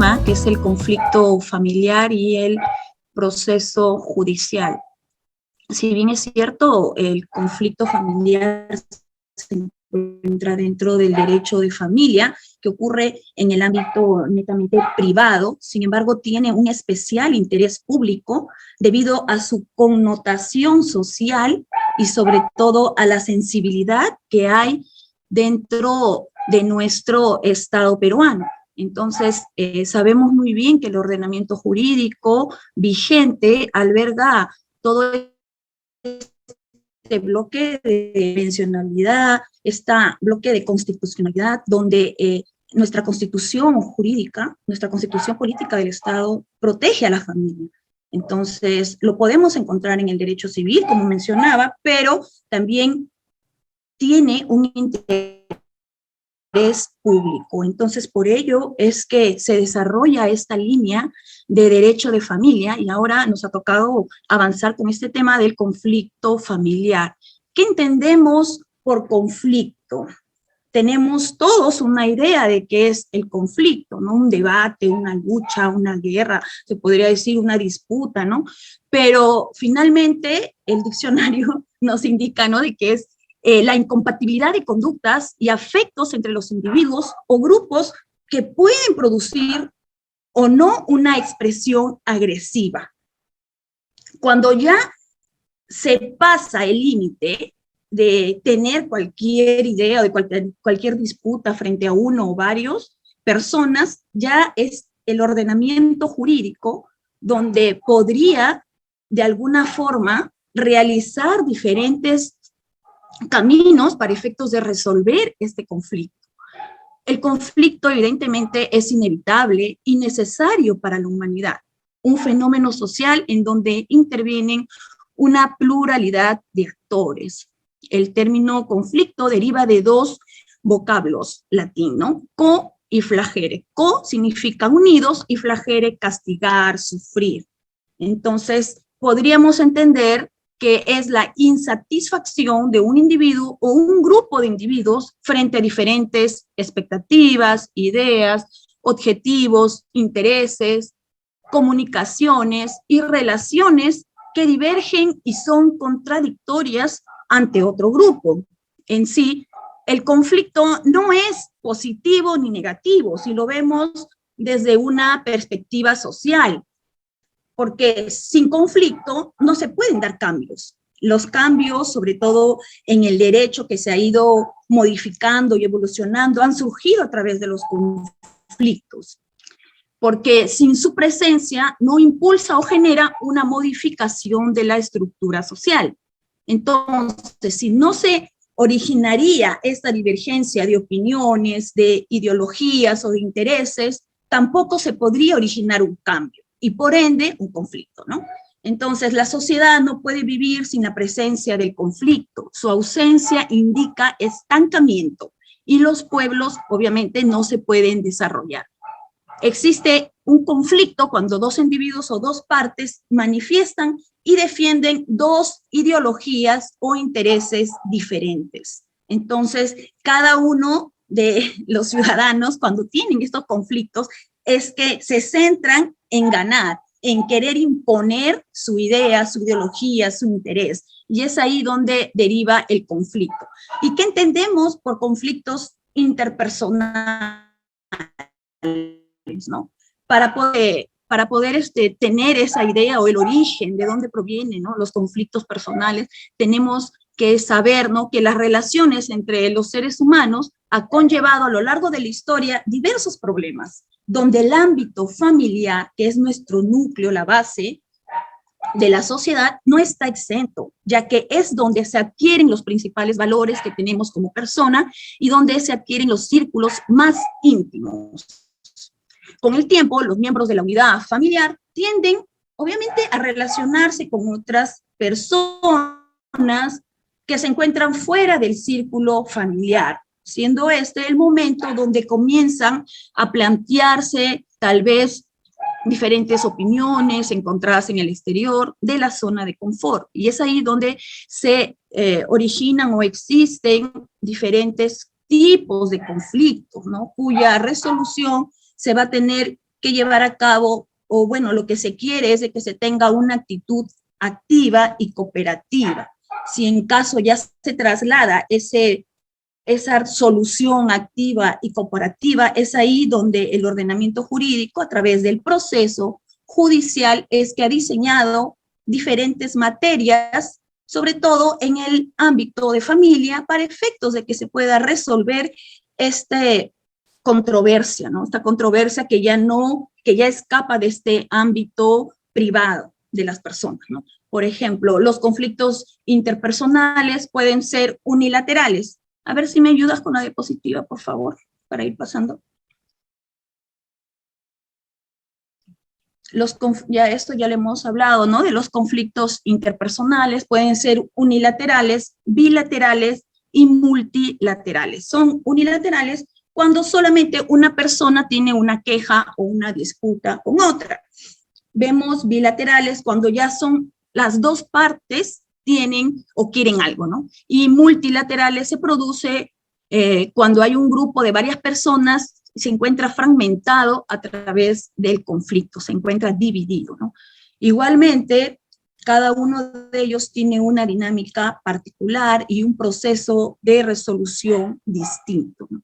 tema, que es el conflicto familiar y el proceso judicial. Si bien es cierto, el conflicto familiar se encuentra dentro del derecho de familia, que ocurre en el ámbito netamente privado, sin embargo, tiene un especial interés público debido a su connotación social y sobre todo a la sensibilidad que hay dentro de nuestro Estado peruano. Entonces, sabemos muy bien que el ordenamiento jurídico vigente alberga todo este bloque de dimensionalidad, este bloque de constitucionalidad, donde nuestra constitución jurídica, nuestra constitución política del Estado protege a la familia. Entonces, lo podemos encontrar en el derecho civil, como mencionaba, pero también tiene un interés público. Entonces, por ello es que se desarrolla esta línea de derecho de familia y ahora nos ha tocado avanzar con este tema del conflicto familiar. ¿Qué entendemos por conflicto? Tenemos todos una idea de qué es el conflicto, ¿no? Un debate, una lucha, una guerra, se podría decir una disputa, ¿no? Pero finalmente el diccionario nos indica, ¿no?, de que es la incompatibilidad de conductas y afectos entre los individuos o grupos que pueden producir o no una expresión agresiva. Cuando ya se pasa el límite de tener cualquier idea o de cualquier disputa frente a uno o varios personas, ya es el ordenamiento jurídico donde podría de alguna forma realizar diferentes caminos para efectos de resolver este conflicto. El conflicto evidentemente es inevitable y necesario para la humanidad, un fenómeno social en donde intervienen una pluralidad de actores. El término conflicto deriva de dos vocablos latinos, co y flagere. Co significa unidos y flagere castigar, sufrir. Entonces, podríamos entender que es la insatisfacción de un individuo o un grupo de individuos frente a diferentes expectativas, ideas, objetivos, intereses, comunicaciones y relaciones que divergen y son contradictorias ante otro grupo. En sí, el conflicto no es positivo ni negativo, si lo vemos desde una perspectiva social, porque sin conflicto no se pueden dar cambios. Los cambios, sobre todo en el derecho que se ha ido modificando y evolucionando, han surgido a través de los conflictos, porque sin su presencia no impulsa o genera una modificación de la estructura social. Entonces, si no se originaría esta divergencia de opiniones, de ideologías o de intereses, tampoco se podría originar un cambio y por ende un conflicto, ¿no? Entonces, la sociedad no puede vivir sin la presencia del conflicto. Su ausencia indica estancamiento y los pueblos obviamente no se pueden desarrollar. Existe un conflicto cuando dos individuos o dos partes manifiestan y defienden dos ideologías o intereses diferentes. Entonces, cada uno de los ciudadanos, cuando tienen estos conflictos, es que se centran en ganar, en querer imponer su idea, su ideología, su interés. Y es ahí donde deriva el conflicto. ¿Y qué entendemos por conflictos interpersonales, ¿no? Para poder tener esa idea o el origen de dónde provienen, ¿no?, los conflictos personales, tenemos que saber, ¿no?, que las relaciones entre los seres humanos ha conllevado a lo largo de la historia diversos problemas, donde el ámbito familiar, que es nuestro núcleo, la base de la sociedad, no está exento, ya que es donde se adquieren los principales valores que tenemos como persona y donde se adquieren los círculos más íntimos. Con el tiempo, los miembros de la unidad familiar tienden, obviamente, a relacionarse con otras personas que se encuentran fuera del círculo familiar, siendo este el momento donde comienzan a plantearse tal vez diferentes opiniones encontradas en el exterior de la zona de confort. Y es ahí donde se originan o existen diferentes tipos de conflictos, ¿no?, cuya resolución se va a tener que llevar a cabo, o bueno, lo que se quiere es de que se tenga una actitud activa y cooperativa. Si en caso ya se traslada esa solución activa y cooperativa, es ahí donde el ordenamiento jurídico, a través del proceso judicial, es que ha diseñado diferentes materias, sobre todo en el ámbito de familia, para efectos de que se pueda resolver esta controversia, ¿no? Esta controversia que ya escapa de este ámbito privado de las personas, ¿no? Por ejemplo, los conflictos interpersonales pueden ser unilaterales. A ver si me ayudas con la diapositiva, por favor, para ir pasando. Ya esto ya le hemos hablado, ¿no? De los conflictos interpersonales, pueden ser unilaterales, bilaterales y multilaterales. Son unilaterales cuando solamente una persona tiene una queja o una disputa con otra. Vemos bilaterales cuando ya son las dos partes tienen o quieren algo, ¿no? Y multilaterales se produce cuando hay un grupo de varias personas, se encuentra fragmentado a través del conflicto, se encuentra dividido, ¿no? Igualmente, cada uno de ellos tiene una dinámica particular y un proceso de resolución distinto, ¿no?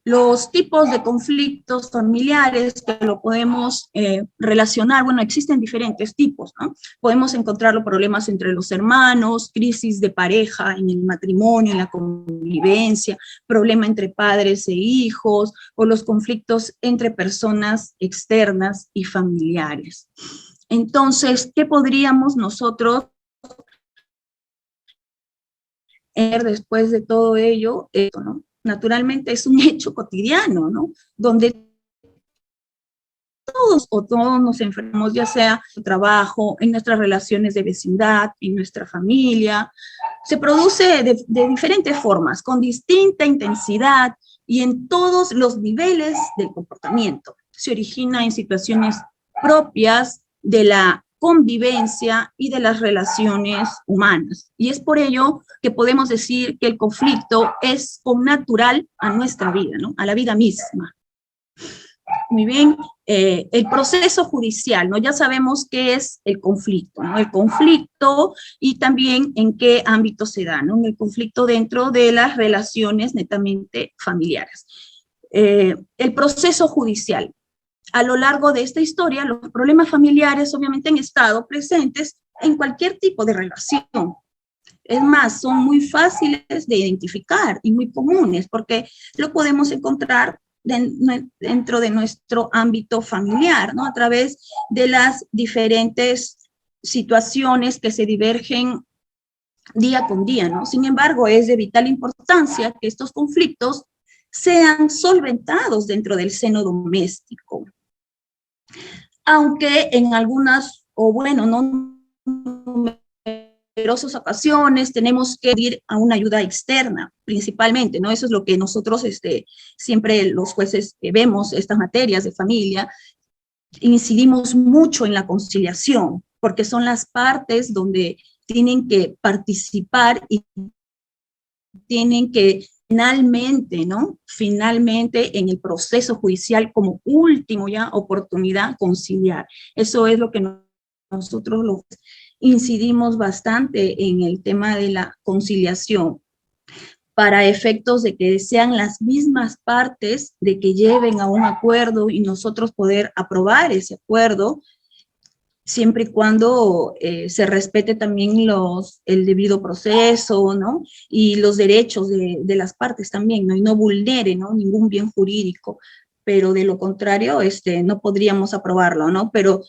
Los tipos de conflictos familiares que lo podemos relacionar, bueno, existen diferentes tipos, ¿no? Podemos encontrar los problemas entre los hermanos, crisis de pareja en el matrimonio, en la convivencia, problema entre padres e hijos, o los conflictos entre personas externas y familiares. Entonces, ¿qué podríamos nosotros ver después de todo ello? Esto, ¿no? Naturalmente es un hecho cotidiano, ¿no? Donde todos nos enfermamos, ya sea en el trabajo, en nuestras relaciones de vecindad, en nuestra familia. Se produce de diferentes formas, con distinta intensidad y en todos los niveles del comportamiento. Se origina en situaciones propias de la convivencia y de las relaciones humanas. Y es por ello que podemos decir que el conflicto es connatural a nuestra vida, ¿no? A la vida misma. Muy bien, el proceso judicial, ¿no? Ya sabemos qué es el conflicto, ¿no? El conflicto y también en qué ámbito se da, ¿no? El conflicto dentro de las relaciones netamente familiares. El proceso judicial. A lo largo de esta historia, los problemas familiares obviamente han estado presentes en cualquier tipo de relación. Es más, son muy fáciles de identificar y muy comunes porque lo podemos encontrar dentro de nuestro ámbito familiar, ¿no? A través de las diferentes situaciones que se divergen día con día, ¿no? Sin embargo, es de vital importancia que estos conflictos sean solventados dentro del seno doméstico. Aunque en algunas, o bueno, no numerosas ocasiones tenemos que ir a una ayuda externa, principalmente, ¿no? Eso es lo que nosotros siempre los jueces vemos, estas materias de familia, incidimos mucho en la conciliación, porque son las partes donde tienen que participar y tienen que finalmente, ¿no? Finalmente en el proceso judicial como último ya oportunidad conciliar. Eso es lo que nosotros incidimos bastante en el tema de la conciliación para efectos de que sean las mismas partes de que lleven a un acuerdo y nosotros poder aprobar ese acuerdo siempre y cuando se respete también el debido proceso, ¿no? Y los derechos de las partes también, ¿no? Y no vulnere, ¿no? Ningún bien jurídico, pero de lo contrario, no podríamos aprobarlo, ¿no? Pero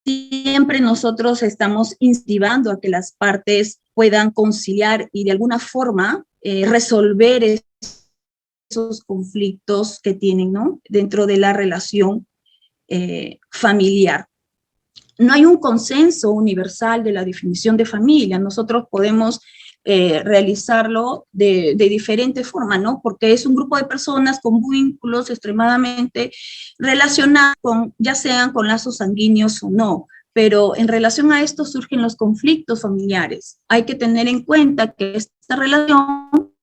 siempre nosotros estamos incentivando a que las partes puedan conciliar y de alguna forma resolver esos conflictos que tienen, ¿no? Dentro de la relación familiar. No hay un consenso universal de la definición de familia. Nosotros podemos realizarlo de diferente forma, ¿no? Porque es un grupo de personas con vínculos extremadamente relacionados, ya sean con lazos sanguíneos o no. Pero en relación a esto surgen los conflictos familiares. Hay que tener en cuenta que esta relación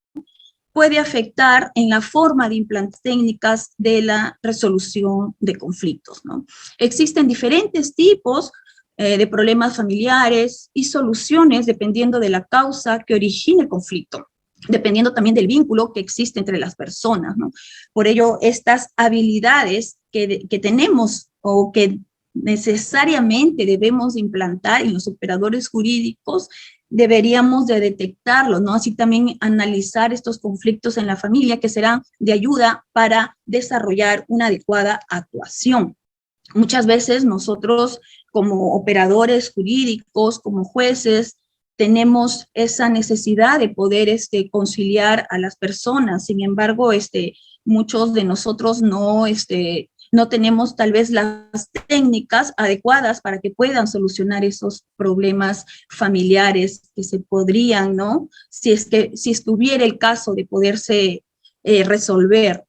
puede afectar en la forma de implantar técnicas de la resolución de conflictos, ¿no? Existen diferentes tipos de problemas familiares y soluciones dependiendo de la causa que origine el conflicto, dependiendo también del vínculo que existe entre las personas, ¿no? Por ello, estas habilidades que tenemos o que necesariamente debemos implantar en los operadores jurídicos, deberíamos de detectarlo, ¿no? Así también analizar estos conflictos en la familia que serán de ayuda para desarrollar una adecuada actuación. Muchas veces nosotros como operadores jurídicos, como jueces, tenemos esa necesidad de poder conciliar a las personas. Sin embargo, muchos de nosotros no tenemos tal vez las técnicas adecuadas para que puedan solucionar esos problemas familiares que se podrían, ¿no? Si es que hubiera el caso de poderse resolver.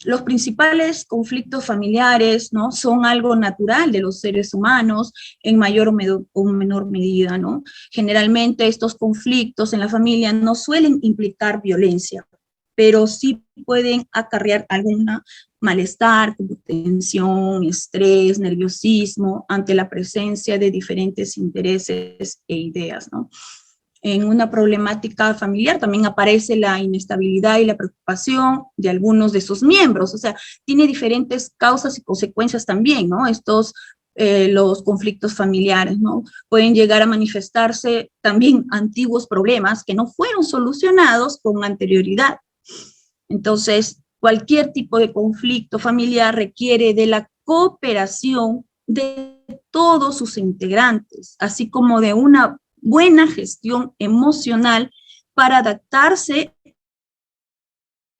Los principales conflictos familiares, ¿no? Son algo natural de los seres humanos en mayor o menor medida, ¿no? Generalmente estos conflictos en la familia no suelen implicar violencia, pero sí pueden acarrear alguna malestar, como tensión, estrés, nerviosismo, ante la presencia de diferentes intereses e ideas, ¿no? En una problemática familiar también aparece la inestabilidad y la preocupación de algunos de sus miembros, o sea, tiene diferentes causas y consecuencias también, ¿no? Los conflictos familiares, ¿no? Pueden llegar a manifestarse también antiguos problemas que no fueron solucionados con anterioridad. Entonces, cualquier tipo de conflicto familiar requiere de la cooperación de todos sus integrantes, así como de una buena gestión emocional para adaptarse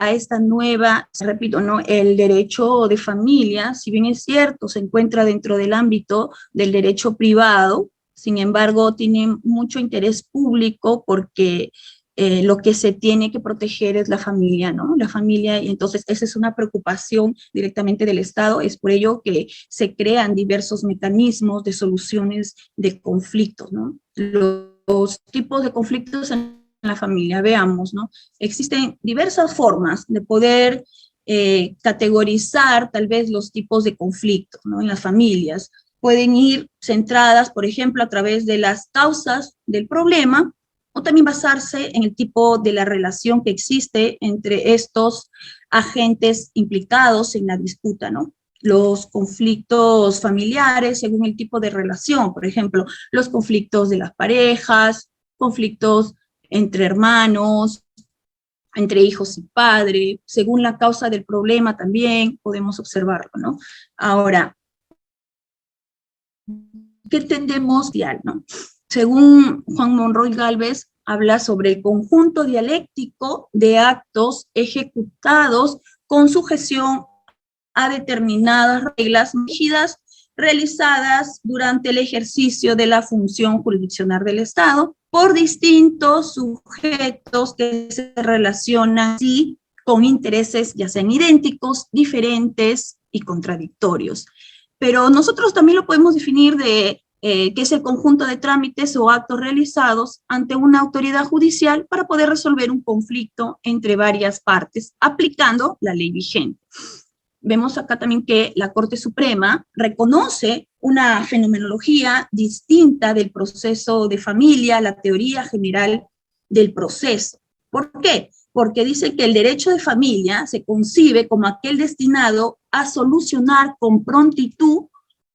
a esta nueva, repito, ¿no? El derecho de familia, si bien es cierto, se encuentra dentro del ámbito del derecho privado, sin embargo, tiene mucho interés público porque lo que se tiene que proteger es la familia, ¿no? La familia, y entonces esa es una preocupación directamente del Estado, es por ello que se crean diversos mecanismos de soluciones de conflictos, ¿no? Los tipos de conflictos en la familia, veamos, ¿no? Existen diversas formas de poder categorizar tal vez los tipos de conflictos, ¿no? En las familias. Pueden ir centradas, por ejemplo, a través de las causas del problema, o también basarse en el tipo de la relación que existe entre estos agentes implicados en la disputa, ¿no? Los conflictos familiares según el tipo de relación, por ejemplo, los conflictos de las parejas, conflictos entre hermanos, entre hijos y padres, según la causa del problema también podemos observarlo, ¿no? Ahora, ¿qué entendemos dial, no? Según Juan Monroy Gálvez, habla sobre el conjunto dialéctico de actos ejecutados con sujeción a determinadas reglas rígidas realizadas durante el ejercicio de la función jurisdiccional del Estado por distintos sujetos que se relacionan sí, con intereses ya sean idénticos, diferentes y contradictorios. Pero nosotros también lo podemos definir de que es el conjunto de trámites o actos realizados ante una autoridad judicial para poder resolver un conflicto entre varias partes, aplicando la ley vigente. Vemos acá también que la Corte Suprema reconoce una fenomenología distinta del proceso de familia, la teoría general del proceso. ¿Por qué? Porque dice que el derecho de familia se concibe como aquel destinado a solucionar con prontitud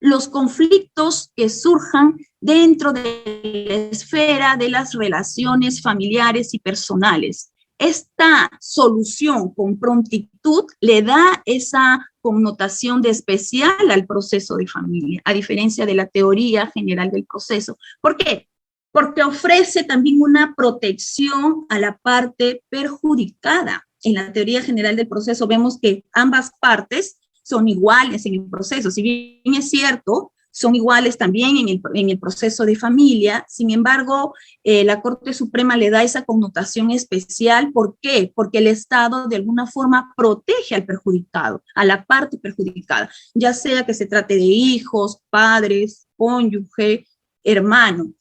los conflictos que surjan dentro de la esfera de las relaciones familiares y personales. Esta solución con prontitud le da esa connotación de especial al proceso de familia, a diferencia de la teoría general del proceso. ¿Por qué? Porque ofrece también una protección a la parte perjudicada. En la teoría general del proceso vemos que ambas partes son iguales en el proceso. Si bien es cierto, son iguales también en el proceso de familia. Sin embargo, la Corte Suprema le da esa connotación especial. ¿Por qué? Porque el Estado de alguna forma protege al perjudicado, a la parte perjudicada, ya sea que se trate de hijos, padres, cónyuge, hermano.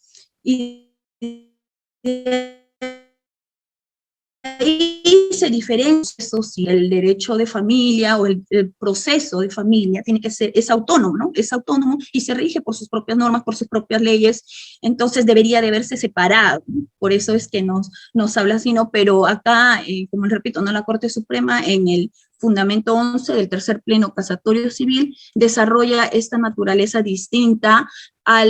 Y se diferencia eso si el derecho de familia o el proceso de familia tiene que ser, es autónomo, ¿no? Es autónomo y se rige por sus propias normas, por sus propias leyes, entonces debería de verse separado, ¿no? Por eso es que nos habla así, ¿no? Pero acá, como repito, ¿no? La Corte Suprema en el fundamento 11 del tercer pleno casatorio civil desarrolla esta naturaleza distinta a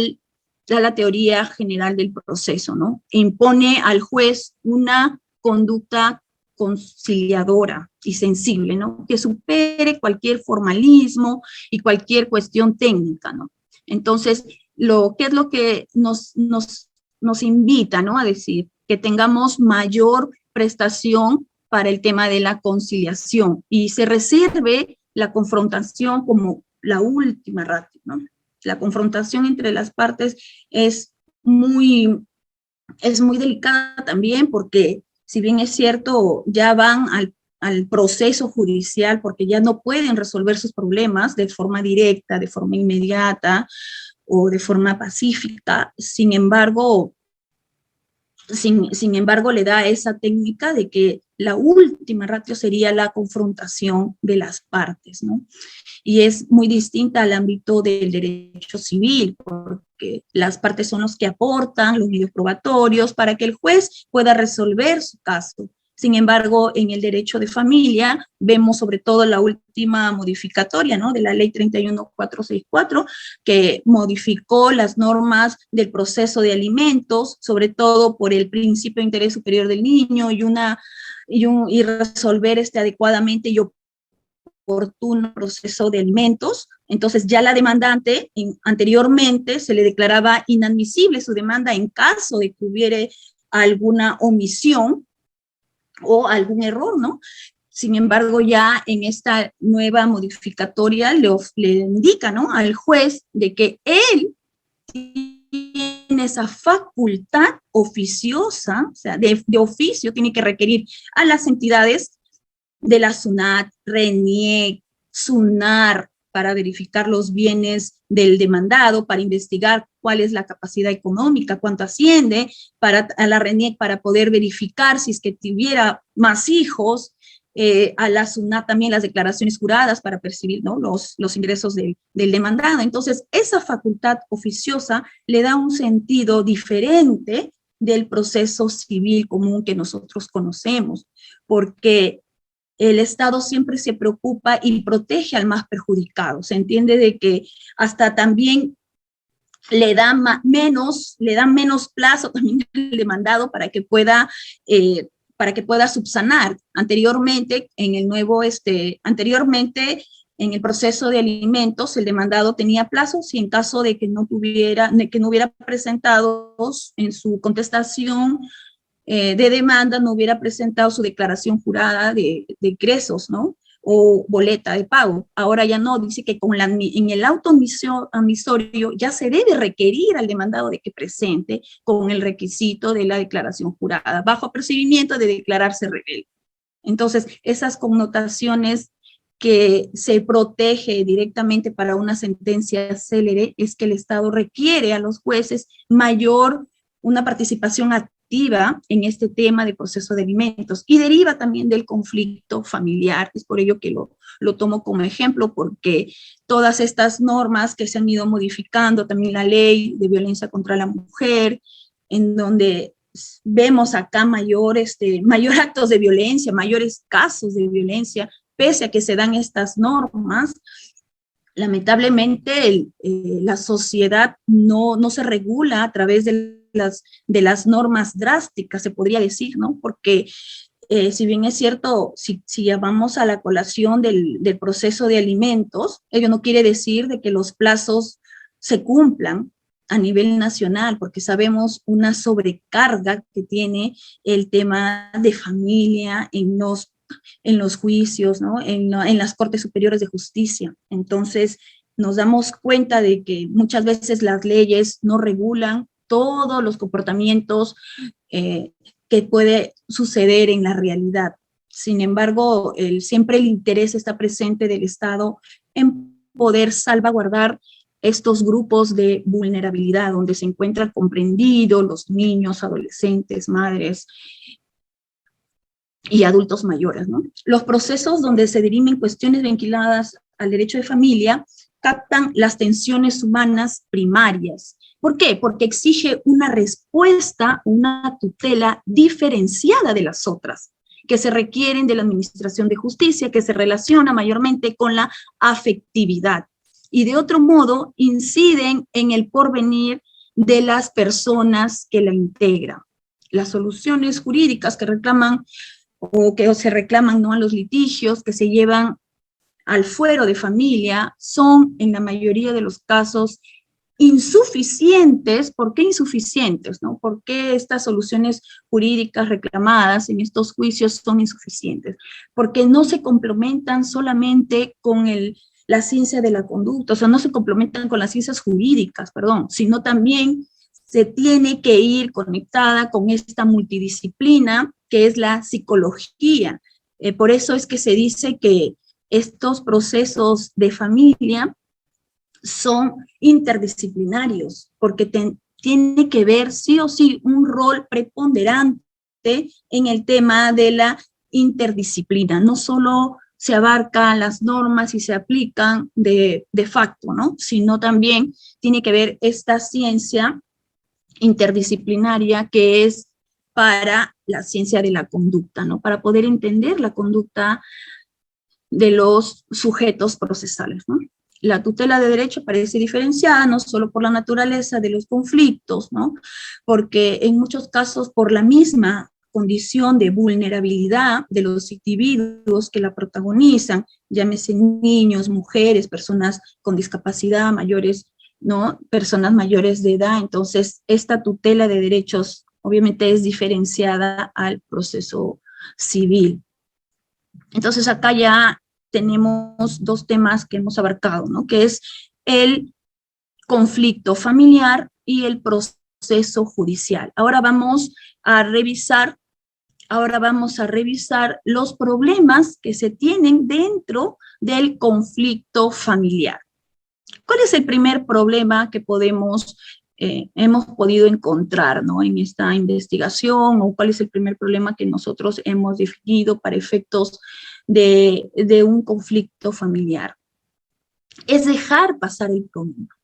la teoría general del proceso, ¿no? E impone al juez una conducta conciliadora y sensible, ¿no? Que supere cualquier formalismo y cualquier cuestión técnica, ¿no? Entonces, ¿qué es lo que nos invita, ¿no? A decir que tengamos mayor prestación para el tema de la conciliación y se reserve la confrontación como la última ratio, ¿no? La confrontación entre las partes es muy delicada también porque si bien es cierto, ya van al proceso judicial porque ya no pueden resolver sus problemas de forma directa, de forma inmediata o de forma pacífica, sin embargo, le da esa técnica de que la última ratio sería la confrontación de las partes, ¿no? Y es muy distinta al ámbito del derecho civil, porque las partes son los que aportan los medios probatorios para que el juez pueda resolver su caso. Sin embargo, en el derecho de familia vemos sobre todo la última modificatoria, ¿no? De la ley 31464, que modificó las normas del proceso de alimentos, sobre todo por el principio de interés superior del niño y resolver adecuadamente y oportuno proceso de alimentos. Entonces ya la demandante anteriormente se le declaraba inadmisible su demanda en caso de que hubiera alguna omisión o algún error, ¿no? Sin embargo, ya en esta nueva modificatoria le indica, ¿no? Al juez de que él tiene esa facultad oficiosa, o sea, de oficio, tiene que requerir a las entidades de la SUNAT, RENIEC, SUNAR, para verificar los bienes del demandado, para investigar cuál es la capacidad económica, cuánto asciende, a la RENIEC para poder verificar si es que tuviera más hijos, a la SUNAT también las declaraciones juradas para percibir, ¿no? los ingresos del demandado. Entonces, esa facultad oficiosa le da un sentido diferente del proceso civil común que nosotros conocemos, porque el Estado siempre se preocupa y protege al más perjudicado. Se entiende de que hasta también le dan menos plazo también al demandado para que pueda subsanar. Anteriormente, anteriormente, en el proceso de alimentos, el demandado tenía plazos y en caso de que no hubiera presentado en su contestación de demanda, no hubiera presentado su declaración jurada de ingresos, ¿no? O boleta de pago. Ahora ya no, dice que en el auto amisorio ya se debe requerir al demandado de que presente con el requisito de la declaración jurada, bajo apercibimiento de declararse rebelde. Entonces, esas connotaciones que se protege directamente para una sentencia célere es que el Estado requiere a los jueces una participación activa en este tema de proceso de alimentos y deriva también del conflicto familiar. Es por ello que lo tomo como ejemplo, porque todas estas normas que se han ido modificando, también la ley de violencia contra la mujer, en donde vemos acá mayor actos de violencia, mayores casos de violencia, pese a que se dan estas normas, lamentablemente la sociedad no se regula a través de las normas drásticas, se podría decir, ¿no? Porque si bien es cierto, si vamos a la colación del proceso de alimentos, ello no quiere decir de que los plazos se cumplan a nivel nacional, porque sabemos una sobrecarga que tiene el tema de familia en los juicios, ¿no? En las Cortes Superiores de Justicia. Entonces, nos damos cuenta de que muchas veces las leyes no regulan todos los comportamientos que puede suceder en la realidad. Sin embargo, siempre el interés está presente del Estado en poder salvaguardar estos grupos de vulnerabilidad, donde se encuentran comprendidos los niños, adolescentes, madres, y adultos mayores, ¿no? Los procesos donde se dirimen cuestiones vinculadas al derecho de familia captan las tensiones humanas primarias. ¿Por qué? Porque exige una respuesta, una tutela diferenciada de las otras, que se requieren de la administración de justicia, que se relaciona mayormente con la afectividad. Y de otro modo, inciden en el porvenir de las personas que la integran. Las soluciones jurídicas que reclaman o que se reclaman, ¿no?, a los litigios que se llevan al fuero de familia son en la mayoría de los casos insuficientes. ¿Por qué insuficientes, no? ¿Por qué estas soluciones jurídicas reclamadas en estos juicios son insuficientes? Porque no se complementan solamente con la ciencia de la conducta, o sea, no se complementan con las ciencias jurídicas, perdón, sino también se tiene que ir conectada con esta multidisciplina que es la psicología. Por eso es que se dice que estos procesos de familia son interdisciplinarios, porque tiene que ver sí o sí un rol preponderante en el tema de la interdisciplina. No solo se abarcan las normas y se aplican de facto, ¿no?, sino también tiene que ver esta ciencia interdisciplinaria que es para la ciencia de la conducta, ¿no?, para poder entender la conducta de los sujetos procesales, ¿no? La tutela de derecho parece diferenciada no solo por la naturaleza de los conflictos, ¿no?, porque en muchos casos por la misma condición de vulnerabilidad de los individuos que la protagonizan, llámese niños, mujeres, personas con discapacidad, mayores, ¿no?, personas mayores de edad. Entonces, esta tutela de derechos obviamente es diferenciada al proceso civil. Entonces, acá ya tenemos dos temas que hemos abarcado, ¿no?, que es el conflicto familiar y el proceso judicial. Ahora vamos a revisar los problemas que se tienen dentro del conflicto familiar. ¿Cuál es el primer problema que hemos podido encontrar, ¿no?, en esta investigación? ¿O cuál es el primer problema que nosotros hemos definido para efectos de un conflicto familiar? Es dejar pasar el problema,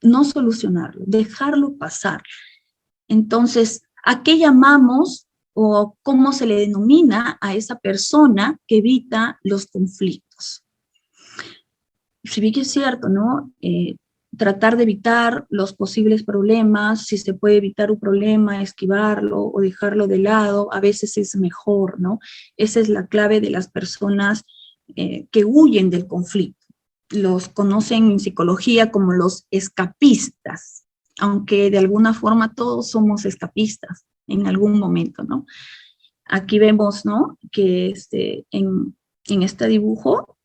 no solucionarlo, dejarlo pasar. Entonces, ¿a qué llamamos o cómo se le denomina a esa persona que evita los conflictos? Si bien que es cierto, ¿no?, tratar de evitar los posibles problemas, si se puede evitar un problema, esquivarlo o dejarlo de lado, a veces es mejor, ¿no? Esa es la clave de las personas que huyen del conflicto. Los conocen en psicología como los escapistas, aunque de alguna forma todos somos escapistas en algún momento, ¿no? Aquí vemos, ¿no?, que en este dibujo,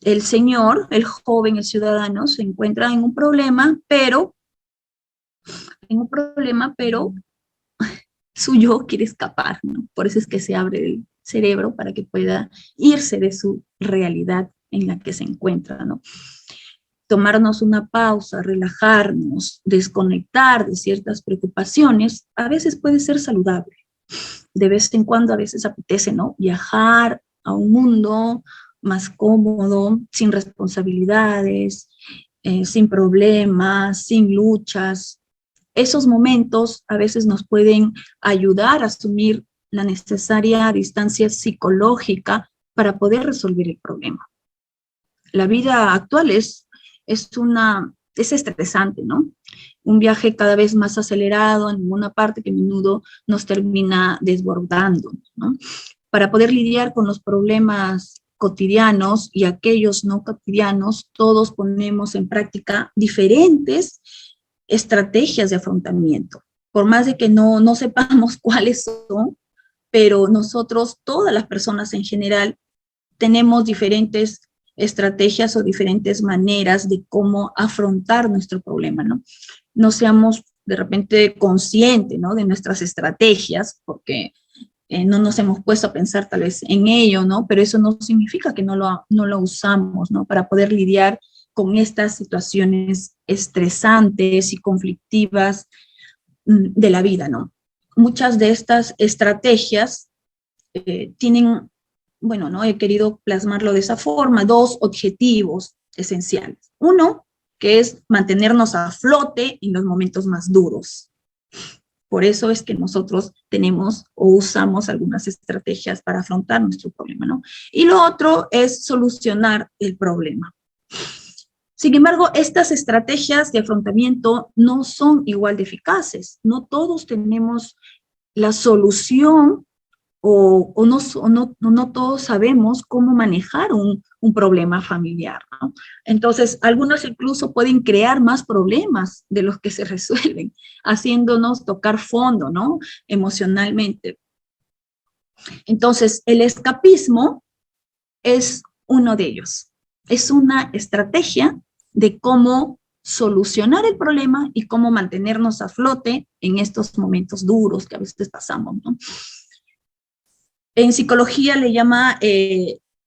el señor, el joven, el ciudadano, se encuentra en un problema, pero su yo quiere escapar, ¿no? Por eso es que se abre el cerebro para que pueda irse de su realidad en la que se encuentra, ¿no? Tomarnos una pausa, relajarnos, desconectar de ciertas preocupaciones, a veces puede ser saludable. De vez en cuando a veces apetece, ¿no?, viajar a un mundo más cómodo, sin responsabilidades, sin problemas, sin luchas. Esos momentos a veces nos pueden ayudar a asumir la necesaria distancia psicológica para poder resolver el problema. La vida actual es estresante, ¿no? Un viaje cada vez más acelerado en una parte que a menudo nos termina desbordando, ¿no? Para poder lidiar con los problemas cotidianos y aquellos no cotidianos, todos ponemos en práctica diferentes estrategias de afrontamiento. Por más de que no sepamos cuáles son, pero nosotros, todas las personas en general, tenemos diferentes estrategias o diferentes maneras de cómo afrontar nuestro problema, ¿no? No seamos de repente conscientes, ¿no?, de nuestras estrategias, porque no nos hemos puesto a pensar tal vez en ello, ¿no? Pero eso no significa que no lo usamos, ¿no?, para poder lidiar con estas situaciones estresantes y conflictivas de la vida, ¿no? Muchas de estas estrategias tienen, bueno, no he querido plasmarlo de esa forma, dos objetivos esenciales. Uno, que es mantenernos a flote en los momentos más duros. Por eso es que nosotros tenemos o usamos algunas estrategias para afrontar nuestro problema, ¿no? Y lo otro es solucionar el problema. Sin embargo, estas estrategias de afrontamiento no son igual de eficaces. No todos tenemos la solución no todos sabemos cómo manejar un problema familiar, ¿no? Entonces, algunos incluso pueden crear más problemas de los que se resuelven, haciéndonos tocar fondo, ¿no? Emocionalmente. Entonces, el escapismo es uno de ellos. Es una estrategia de cómo solucionar el problema y cómo mantenernos a flote en estos momentos duros que a veces pasamos, ¿no? En psicología le llama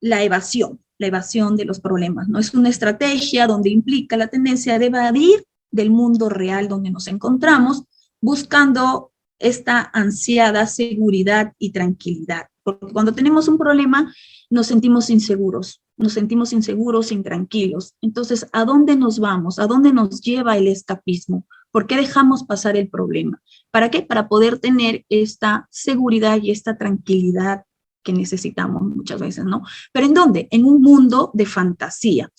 la evasión de los problemas, ¿no? Es una estrategia donde implica la tendencia de evadir del mundo real donde nos encontramos, buscando esta ansiada seguridad y tranquilidad. Porque cuando tenemos un problema, nos sentimos inseguros, intranquilos. Entonces, ¿a dónde nos vamos? ¿A dónde nos lleva el escapismo? ¿Por qué dejamos pasar el problema? ¿Para qué? Para poder tener esta seguridad y esta tranquilidad que necesitamos muchas veces, ¿no? ¿Pero en dónde? En un mundo de fantasía.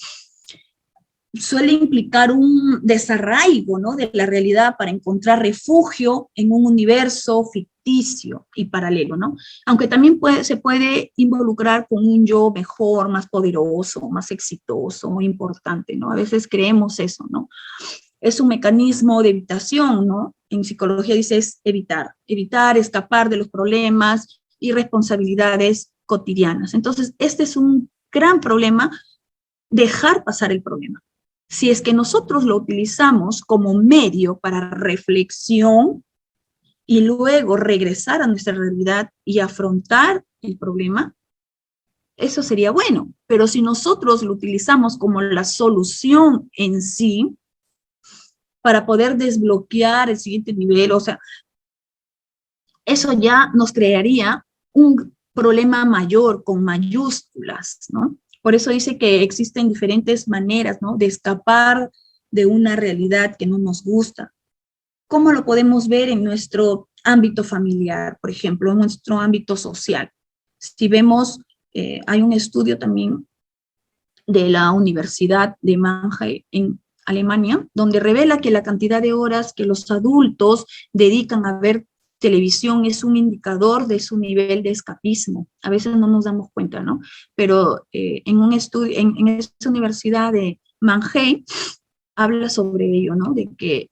Suele implicar un desarraigo, ¿no?, de la realidad para encontrar refugio en un universo ficticio y paralelo, ¿no? Aunque también se puede involucrar con un yo mejor, más poderoso, más exitoso, muy importante, ¿no? A veces creemos eso, ¿no? Es un mecanismo de evitación, ¿no? En psicología dice es evitar, escapar de los problemas y responsabilidades cotidianas. Entonces, este es un gran problema, dejar pasar el problema. Si es que nosotros lo utilizamos como medio para reflexión y luego regresar a nuestra realidad y afrontar el problema, eso sería bueno. Pero si nosotros lo utilizamos como la solución en sí, para poder desbloquear el siguiente nivel, o sea, eso ya nos crearía un problema mayor con mayúsculas, ¿no? Por eso dice que existen diferentes maneras, ¿no?, de escapar de una realidad que no nos gusta. ¿Cómo lo podemos ver en nuestro ámbito familiar, por ejemplo, en nuestro ámbito social? Si vemos, hay un estudio también de la Universidad de Mannheim en Alemania, donde revela que la cantidad de horas que los adultos dedican a ver televisión es un indicador de su nivel de escapismo. A veces no nos damos cuenta, ¿no? Pero en un estudio, en esta universidad de Mannheim, habla sobre ello, ¿no? De que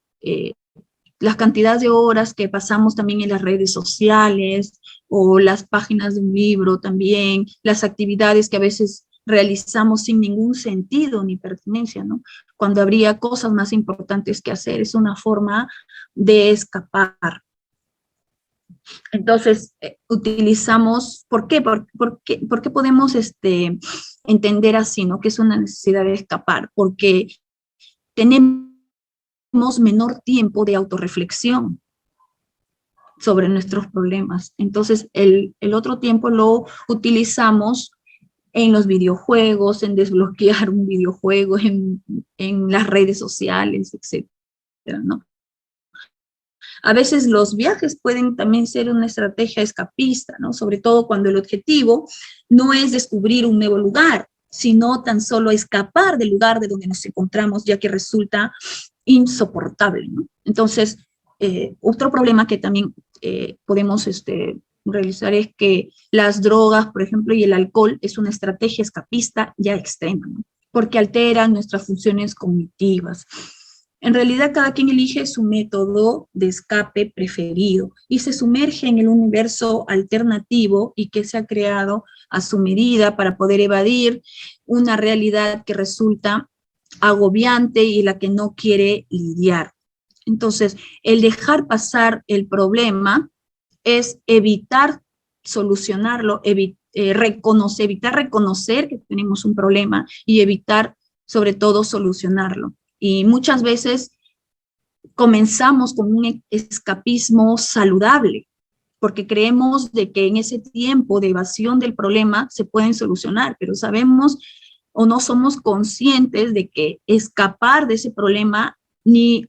las cantidades de horas que pasamos también en las redes sociales o las páginas de un libro también, las actividades que a veces realizamos sin ningún sentido ni pertinencia, ¿no? Cuando habría cosas más importantes que hacer, es una forma de escapar. Entonces, utilizamos, ¿por qué? ¿Por qué podemos entender así, ¿no?, que es una necesidad de escapar? Porque tenemos menor tiempo de autorreflexión sobre nuestros problemas. Entonces, el otro tiempo lo utilizamos en los videojuegos, en desbloquear un videojuego, en las redes sociales, etcétera, ¿no? A veces los viajes pueden también ser una estrategia escapista, ¿no? Sobre todo cuando el objetivo no es descubrir un nuevo lugar, sino tan solo escapar del lugar de donde nos encontramos, ya que resulta insoportable, ¿no? Entonces, otro problema que también podemos realizar es que las drogas, por ejemplo, y el alcohol es una estrategia escapista ya extrema, ¿no?, porque alteran nuestras funciones cognitivas. En realidad, cada quien elige su método de escape preferido y se sumerge en el universo alternativo y que se ha creado a su medida para poder evadir una realidad que resulta agobiante y la que no quiere lidiar. Entonces, el dejar pasar el problema es evitar solucionarlo, evitar reconocer que tenemos un problema y evitar, sobre todo, solucionarlo. Y muchas veces comenzamos con un escapismo saludable, porque creemos de que en ese tiempo de evasión del problema se pueden solucionar, pero sabemos o no somos conscientes de que escapar de ese problema ni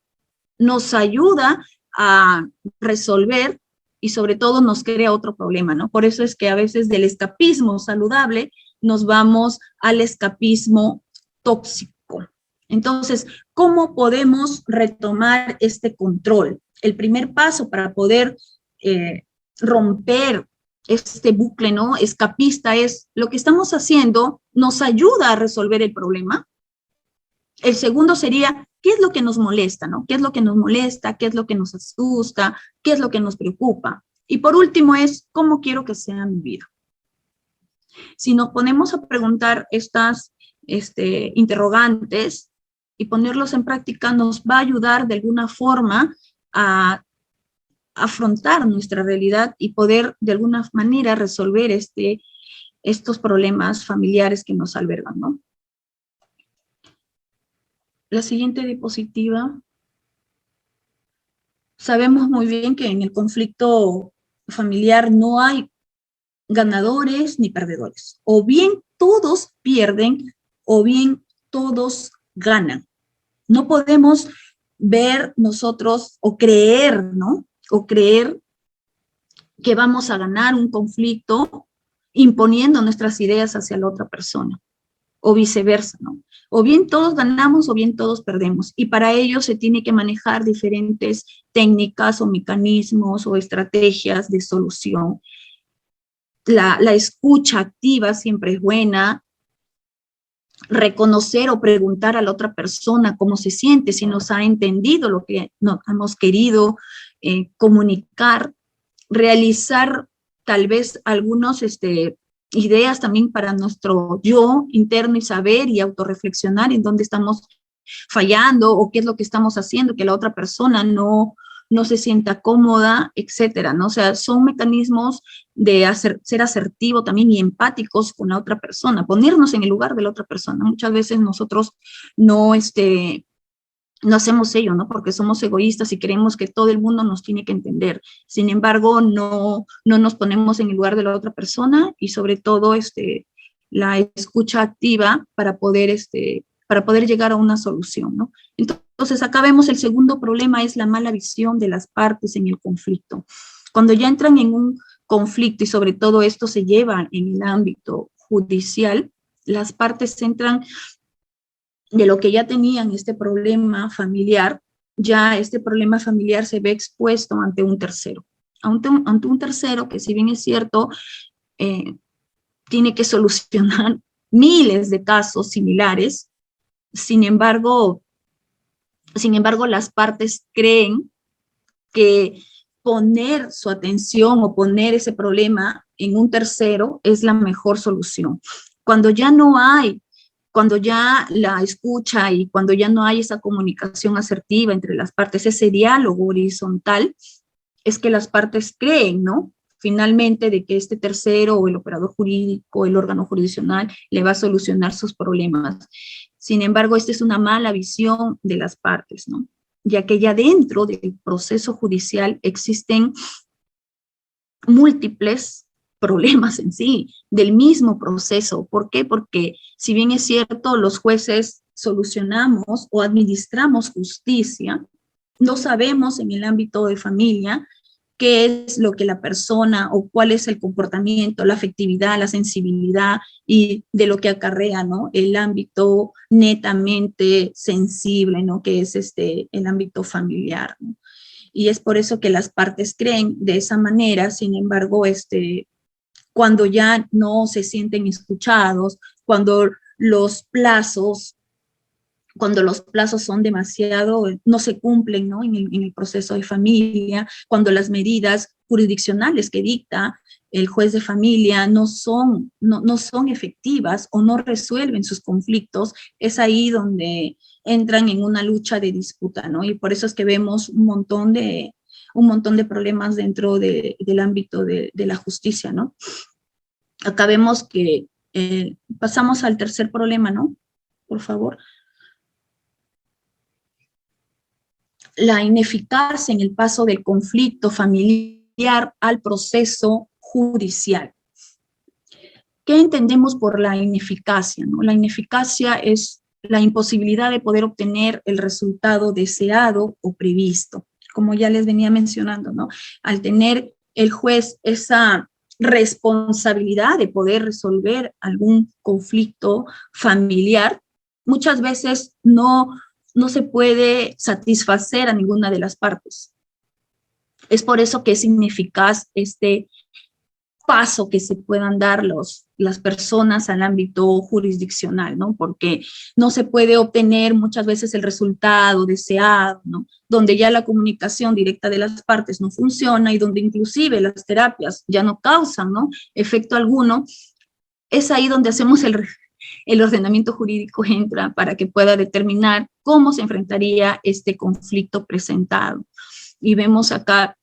nos ayuda a resolver y sobre todo nos crea otro problema, ¿no? Por eso es que a veces del escapismo saludable nos vamos al escapismo tóxico. Entonces, ¿cómo podemos retomar este control? El primer paso para poder romper este bucle, ¿no? Escapista es lo que estamos haciendo nos ayuda a resolver el problema. El segundo sería, ¿qué es lo que nos molesta, no? ¿Qué es lo que nos molesta? ¿Qué es lo que nos asusta? ¿Qué es lo que nos preocupa? Y por último es, ¿cómo quiero que sea mi vida? Si nos ponemos a preguntar estas interrogantes y ponerlos en práctica, nos va a ayudar de alguna forma a afrontar nuestra realidad y poder de alguna manera resolver estos problemas familiares que nos albergan, ¿no? La siguiente diapositiva. Sabemos muy bien que en el conflicto familiar no hay ganadores ni perdedores. O bien todos pierden o bien todos ganan. No podemos ver nosotros o creer, ¿no? O creer que vamos a ganar un conflicto imponiendo nuestras ideas hacia la otra persona, o viceversa, ¿no? O bien todos ganamos o bien todos perdemos. Y para ello se tiene que manejar diferentes técnicas o mecanismos o estrategias de solución. La escucha activa siempre es buena, reconocer o preguntar a la otra persona cómo se siente, si nos ha entendido lo que nos hemos querido comunicar, realizar tal vez algunos ideas también para nuestro yo interno y saber y autorreflexionar en dónde estamos fallando o qué es lo que estamos haciendo, que la otra persona no se sienta cómoda, etcétera, ¿no? O sea, son mecanismos de ser asertivo también y empáticos con la otra persona, ponernos en el lugar de la otra persona. Muchas veces nosotros no, no hacemos ello, ¿no? Porque somos egoístas y creemos que todo el mundo nos tiene que entender. Sin embargo, no nos ponemos en el lugar de la otra persona y sobre todo la escucha activa para poder llegar a una solución, ¿no? Entonces, acá vemos el segundo problema, es la mala visión de las partes en el conflicto. Cuando ya entran en un conflicto y sobre todo esto se lleva en el ámbito judicial, las partes entran de lo que ya tenían este problema familiar, ya este problema familiar se ve expuesto ante un tercero. Ante un tercero que, si bien es cierto, tiene que solucionar miles de casos similares. Sin embargo, las partes creen que poner su atención o poner ese problema en un tercero es la mejor solución. Cuando ya la escucha y cuando ya no hay esa comunicación asertiva entre las partes, ese diálogo horizontal, es que las partes creen, ¿no? Finalmente, de que este tercero o el operador jurídico, el órgano jurisdiccional, le va a solucionar sus problemas. Sin embargo, esta es una mala visión de las partes, ¿no? Ya que ya dentro del proceso judicial existen múltiples problemas en sí, del mismo proceso. ¿Por qué? Porque si bien es cierto, los jueces solucionamos o administramos justicia, no sabemos en el ámbito de familia qué es lo que la persona o cuál es el comportamiento, la afectividad, la sensibilidad y de lo que acarrea, ¿no? El ámbito netamente sensible, ¿no? Que es el ámbito familiar, ¿no? Y es por eso que las partes creen de esa manera. Sin embargo, cuando ya no se sienten escuchados, los plazos cuando los plazos son demasiado, no se cumplen, ¿no? En el proceso de familia, cuando las medidas jurisdiccionales que dicta el juez de familia no son efectivas o no resuelven sus conflictos, es ahí donde entran en una lucha de disputa, ¿no? Y por eso es que vemos un montón de problemas dentro del ámbito de la justicia, ¿no? Acá vemos que pasamos al tercer problema, ¿no? Por favor. La ineficacia en el paso del conflicto familiar familiar al proceso judicial. ¿Qué entendemos por la ineficacia, ¿no? La ineficacia es la imposibilidad de poder obtener el resultado deseado o previsto, como ya les venía mencionando, ¿no? Al tener el juez esa responsabilidad de poder resolver algún conflicto familiar, muchas veces no se puede satisfacer a ninguna de las partes. Es por eso que es ineficaz este paso que se puedan dar las personas al ámbito jurisdiccional, ¿no? Porque no se puede obtener muchas veces el resultado deseado, ¿no? Donde ya la comunicación directa de las partes no funciona y donde inclusive las terapias ya no causan, ¿no? Efecto alguno, es ahí donde hacemos el ordenamiento jurídico entra para que pueda determinar cómo se enfrentaría este conflicto presentado. Y vemos acá,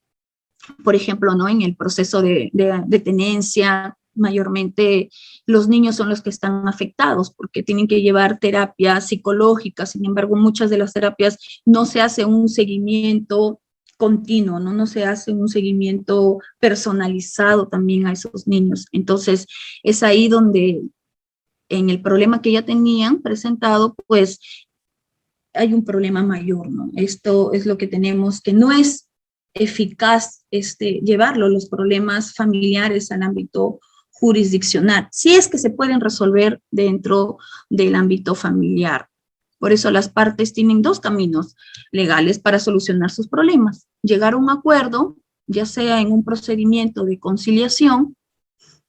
por ejemplo, ¿no? En el proceso de tenencia, mayormente los niños son los que están afectados porque tienen que llevar terapia psicológica. Sin embargo, muchas de las terapias no se hace un seguimiento continuo, ¿no? No se hace un seguimiento personalizado también a esos niños. Entonces, es ahí donde en el problema que ya tenían presentado, pues hay un problema mayor, ¿no? Esto es lo que tenemos, que no es eficaz llevarlo, los problemas familiares al ámbito jurisdiccional, si es que se pueden resolver dentro del ámbito familiar. Por eso las partes tienen dos caminos legales para solucionar sus problemas. Llegar a un acuerdo, ya sea en un procedimiento de conciliación,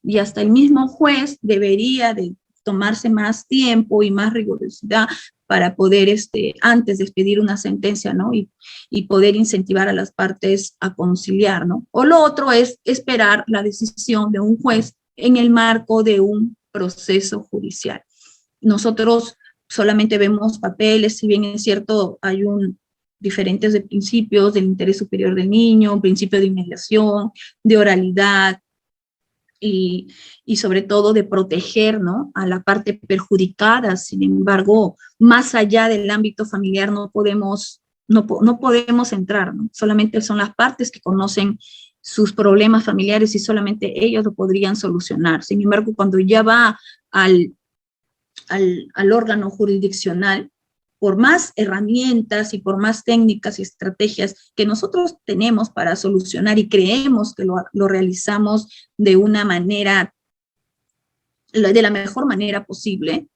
y hasta el mismo juez debería de tomarse más tiempo y más rigurosidad para poder, antes de expedir una sentencia, ¿no? Y poder incentivar a las partes a conciliar, ¿no? O lo otro es esperar la decisión de un juez en el marco de un proceso judicial. Nosotros solamente vemos papeles, si bien es cierto, hay diferentes de principios del interés superior del niño, principio de inmediación, de oralidad, y sobre todo de proteger, ¿no? A la parte perjudicada. Sin embargo, más allá del ámbito familiar no podemos entrar, ¿no? Solamente son las partes que conocen sus problemas familiares y solamente ellos lo podrían solucionar. Sin embargo, cuando ya va al órgano jurisdiccional, por más herramientas y por más técnicas y estrategias que nosotros tenemos para solucionar y creemos que lo realizamos de una manera, de la mejor manera posible,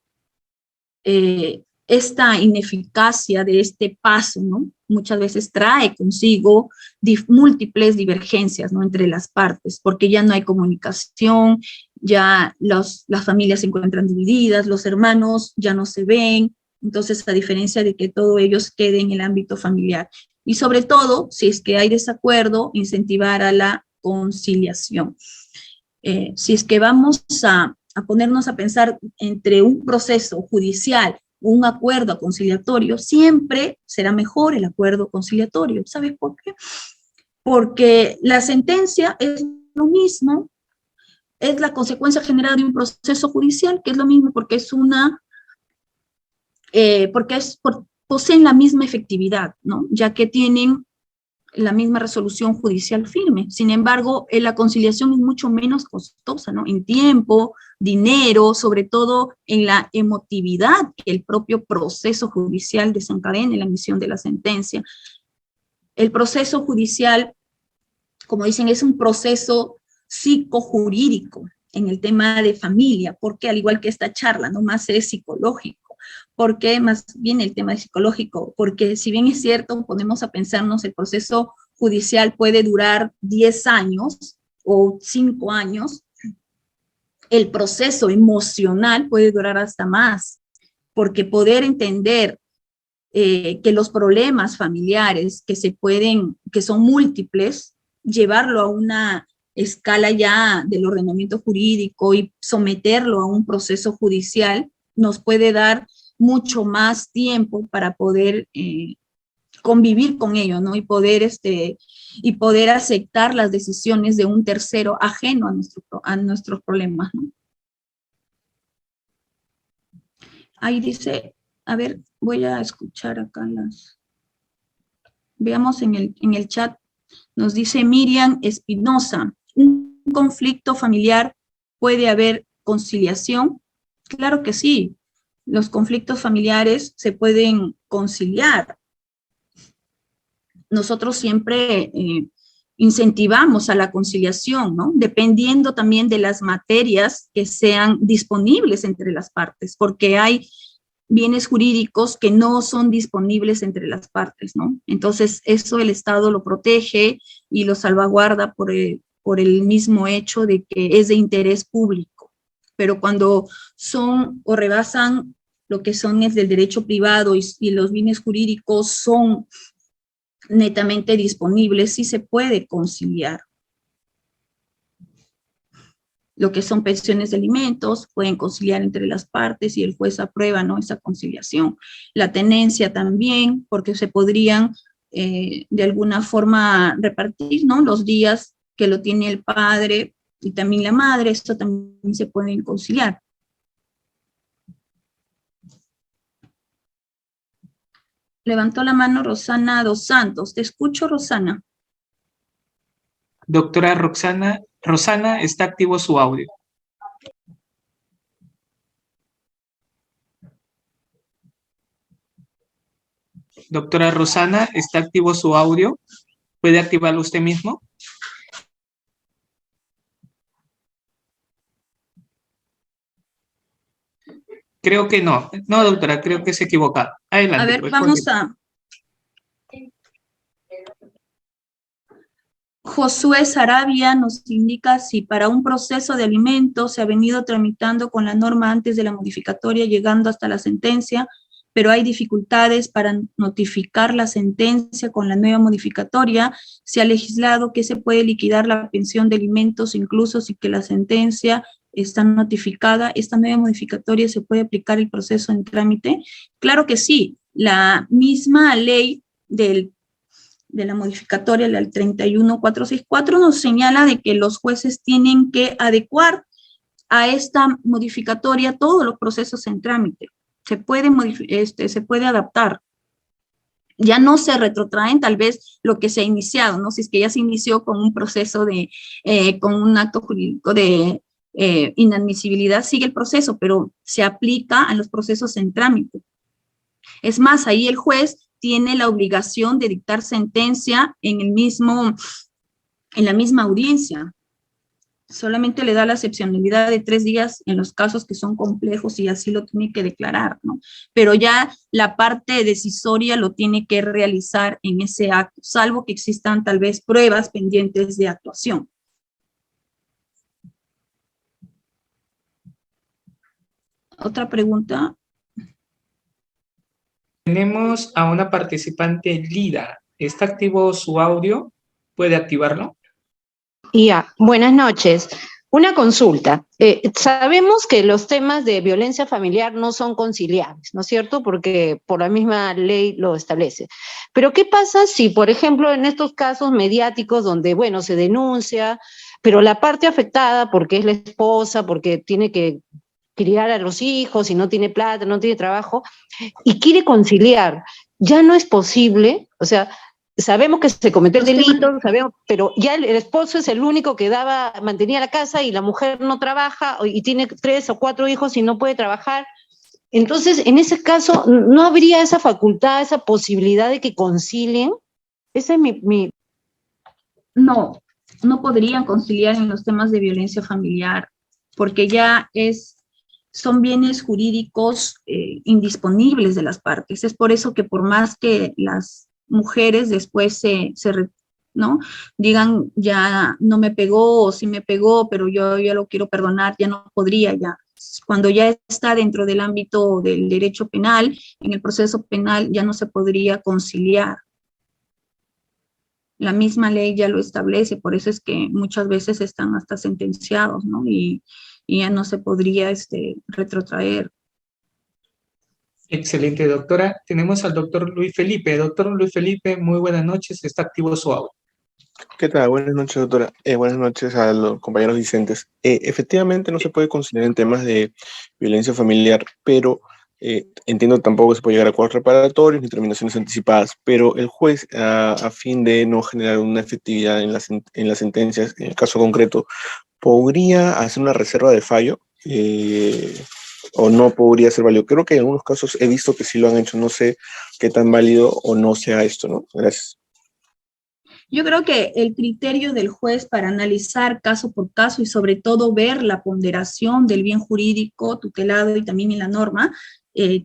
esta ineficacia de este paso, ¿no? Muchas veces trae consigo múltiples divergencias, ¿no? Entre las partes, porque ya no hay comunicación, ya las familias se encuentran divididas, los hermanos ya no se ven, entonces a diferencia de que todo ellos quede en el ámbito familiar. Y sobre todo, si es que hay desacuerdo, incentivar a la conciliación. Si es que vamos a ponernos a pensar entre un proceso judicial, un acuerdo conciliatorio, siempre será mejor el acuerdo conciliatorio. ¿Sabes por qué? Porque la sentencia es lo mismo, es la consecuencia general de un proceso judicial, que es lo mismo porque poseen la misma efectividad, ¿no? Ya que tienen la misma resolución judicial firme. Sin embargo, la conciliación es mucho menos costosa, ¿no? En tiempo, dinero, sobre todo en la emotividad que el propio proceso judicial desencadena en la emisión de la sentencia. El proceso judicial, como dicen, es un proceso psicojurídico en el tema de familia, porque al igual que esta charla, no más es psicológico. ¿Por qué más bien el tema psicológico? Porque si bien es cierto, ponemos a pensarnos, el proceso judicial puede durar 10 años o 5 años, el proceso emocional puede durar hasta más, porque poder entender que los problemas familiares que son múltiples, llevarlo a una escala ya del ordenamiento jurídico y someterlo a un proceso judicial, nos puede dar mucho más tiempo para poder convivir con ello, ¿no? Y poder aceptar las decisiones de un tercero ajeno a nuestros problemas, ¿no? Ahí dice, a ver, voy a escuchar acá veamos en el chat Nos dice Miriam Espinosa, ¿un conflicto familiar puede haber conciliación? Claro que sí, los conflictos familiares se pueden conciliar. Nosotros siempre incentivamos a la conciliación, ¿no? Dependiendo también de las materias que sean disponibles entre las partes, porque hay bienes jurídicos que no son disponibles entre las partes, ¿no? Entonces, eso el Estado lo protege y lo salvaguarda por el mismo hecho de que es de interés público. Pero cuando son o rebasan lo que son es del derecho privado y los bienes jurídicos son netamente disponibles, sí se puede conciliar. Lo que son pensiones de alimentos, pueden conciliar entre las partes y el juez aprueba, ¿no?, esa conciliación. La tenencia también, porque se podrían de alguna forma repartir, ¿no?, los días que lo tiene el padre y también la madre, esto también se pueden conciliar. Levantó la mano Rosana dos Santos. Te escucho, Rosana. Doctora Rosana, está activo su audio. Doctora Rosana, está activo su audio. ¿Puede activarlo usted mismo? Creo que no. No, doctora, creo que se equivoca. Adelante. A ver, pues, vamos a... Josué Sarabia nos indica si para un proceso de alimentos se ha venido tramitando con la norma antes de la modificatoria, llegando hasta la sentencia, pero hay dificultades para notificar la sentencia con la nueva modificatoria. Se ha legislado que se puede liquidar la pensión de alimentos incluso si que la sentencia está notificada. ¿Esta nueva modificatoria se puede aplicar el proceso en trámite? Claro que sí. La misma ley de la modificatoria, la 31464, nos señala de que los jueces tienen que adecuar a esta modificatoria todos los procesos en trámite. Se puede adaptar. Ya no se retrotraen tal vez lo que se ha iniciado, ¿no? Si es que ya se inició con un proceso con un acto jurídico de inadmisibilidad, sigue el proceso, pero se aplica a los procesos en trámite. Es más, ahí el juez tiene la obligación de dictar sentencia en la misma audiencia. Solamente le da la excepcionalidad de 3 días en los casos que son complejos y así lo tiene que declarar, ¿no? Pero ya la parte decisoria lo tiene que realizar en ese acto, salvo que existan tal vez pruebas pendientes de actuación. ¿Otra pregunta? Tenemos a una participante, Lida. ¿Está activo su audio? ¿Puede activarlo? Ya, buenas noches. Una consulta. Sabemos que los temas de violencia familiar no son conciliables, ¿no es cierto? Porque por la misma ley lo establece. Pero ¿qué pasa si, por ejemplo, en estos casos mediáticos donde, bueno, se denuncia, pero la parte afectada, porque es la esposa, porque tiene que criar a los hijos y no tiene plata, no tiene trabajo, y quiere conciliar, ya no es posible? O sea, sabemos que se cometió el delito, sabemos, pero ya el esposo es el único que mantenía la casa y la mujer no trabaja y tiene 3 o 4 hijos y no puede trabajar. Entonces, en ese caso, ¿no habría esa facultad, esa posibilidad de que concilien? Ese es mi... No, no podrían conciliar en los temas de violencia familiar, porque ya son bienes jurídicos indisponibles de las partes. Es por eso que por más que las mujeres después ¿no?, digan, ya no me pegó, o sí me pegó, pero yo ya lo quiero perdonar, ya no podría ya. Cuando ya está dentro del ámbito del derecho penal, en el proceso penal ya no se podría conciliar. La misma ley ya lo establece, por eso es que muchas veces están hasta sentenciados, ¿no? Y ya no se podría retrotraer. Excelente, doctora. Tenemos al doctor Luis Felipe. Doctor Luis Felipe, muy buenas noches. Está activo su audio. ¿Qué tal? Buenas noches, doctora. Buenas noches a los compañeros discentes. Efectivamente no se puede conciliar en temas de violencia familiar, pero Entiendo tampoco se puede llegar a acuerdos reparatorios ni terminaciones anticipadas, pero el juez, a fin de no generar una efectividad en las sentencias, en el caso concreto, ¿podría hacer una reserva de fallo? ¿O no podría ser válido? Creo que en algunos casos he visto que sí lo han hecho, no sé qué tan válido o no sea esto, ¿no? Gracias. Yo creo que el criterio del juez para analizar caso por caso y sobre todo ver la ponderación del bien jurídico tutelado y también en la norma,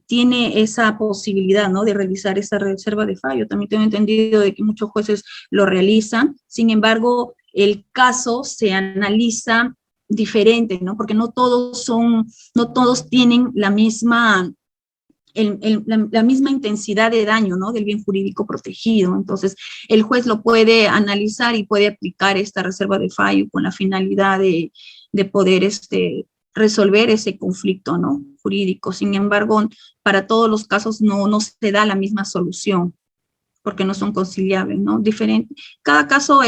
tiene esa posibilidad, ¿no?, de realizar esa reserva de fallo. También tengo entendido de que muchos jueces lo realizan. Sin embargo, el caso se analiza diferente, ¿no? Porque no todos tienen la misma la misma intensidad de daño, ¿no?, del bien jurídico protegido. Entonces, el juez lo puede analizar y puede aplicar esta reserva de fallo con la finalidad de poder resolver ese conflicto, ¿no?, jurídico. Sin embargo, para todos los casos no se da la misma solución, porque no son conciliables, ¿no? Diferente. Cada caso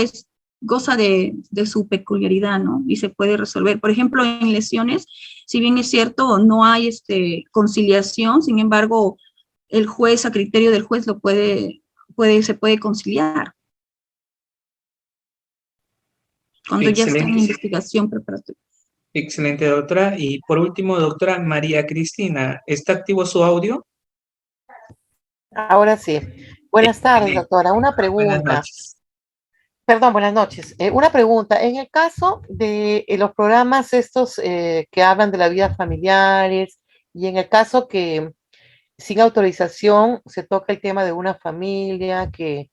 goza de su peculiaridad, ¿no? Y se puede resolver. Por ejemplo, en lesiones, si bien es cierto, no hay conciliación, sin embargo, el juez, a criterio del juez, se puede conciliar cuando ya está en Excelente, investigación preparatoria. excelente, doctora. Y por último, doctora María Cristina, ¿está activo su audio? Ahora sí. Buenas tardes, doctora. Una Buenas pregunta. noches. Perdón, buenas noches. Una pregunta. En el caso de los programas estos que hablan de la vida familiares y en el caso que sin autorización se toca el tema de una familia que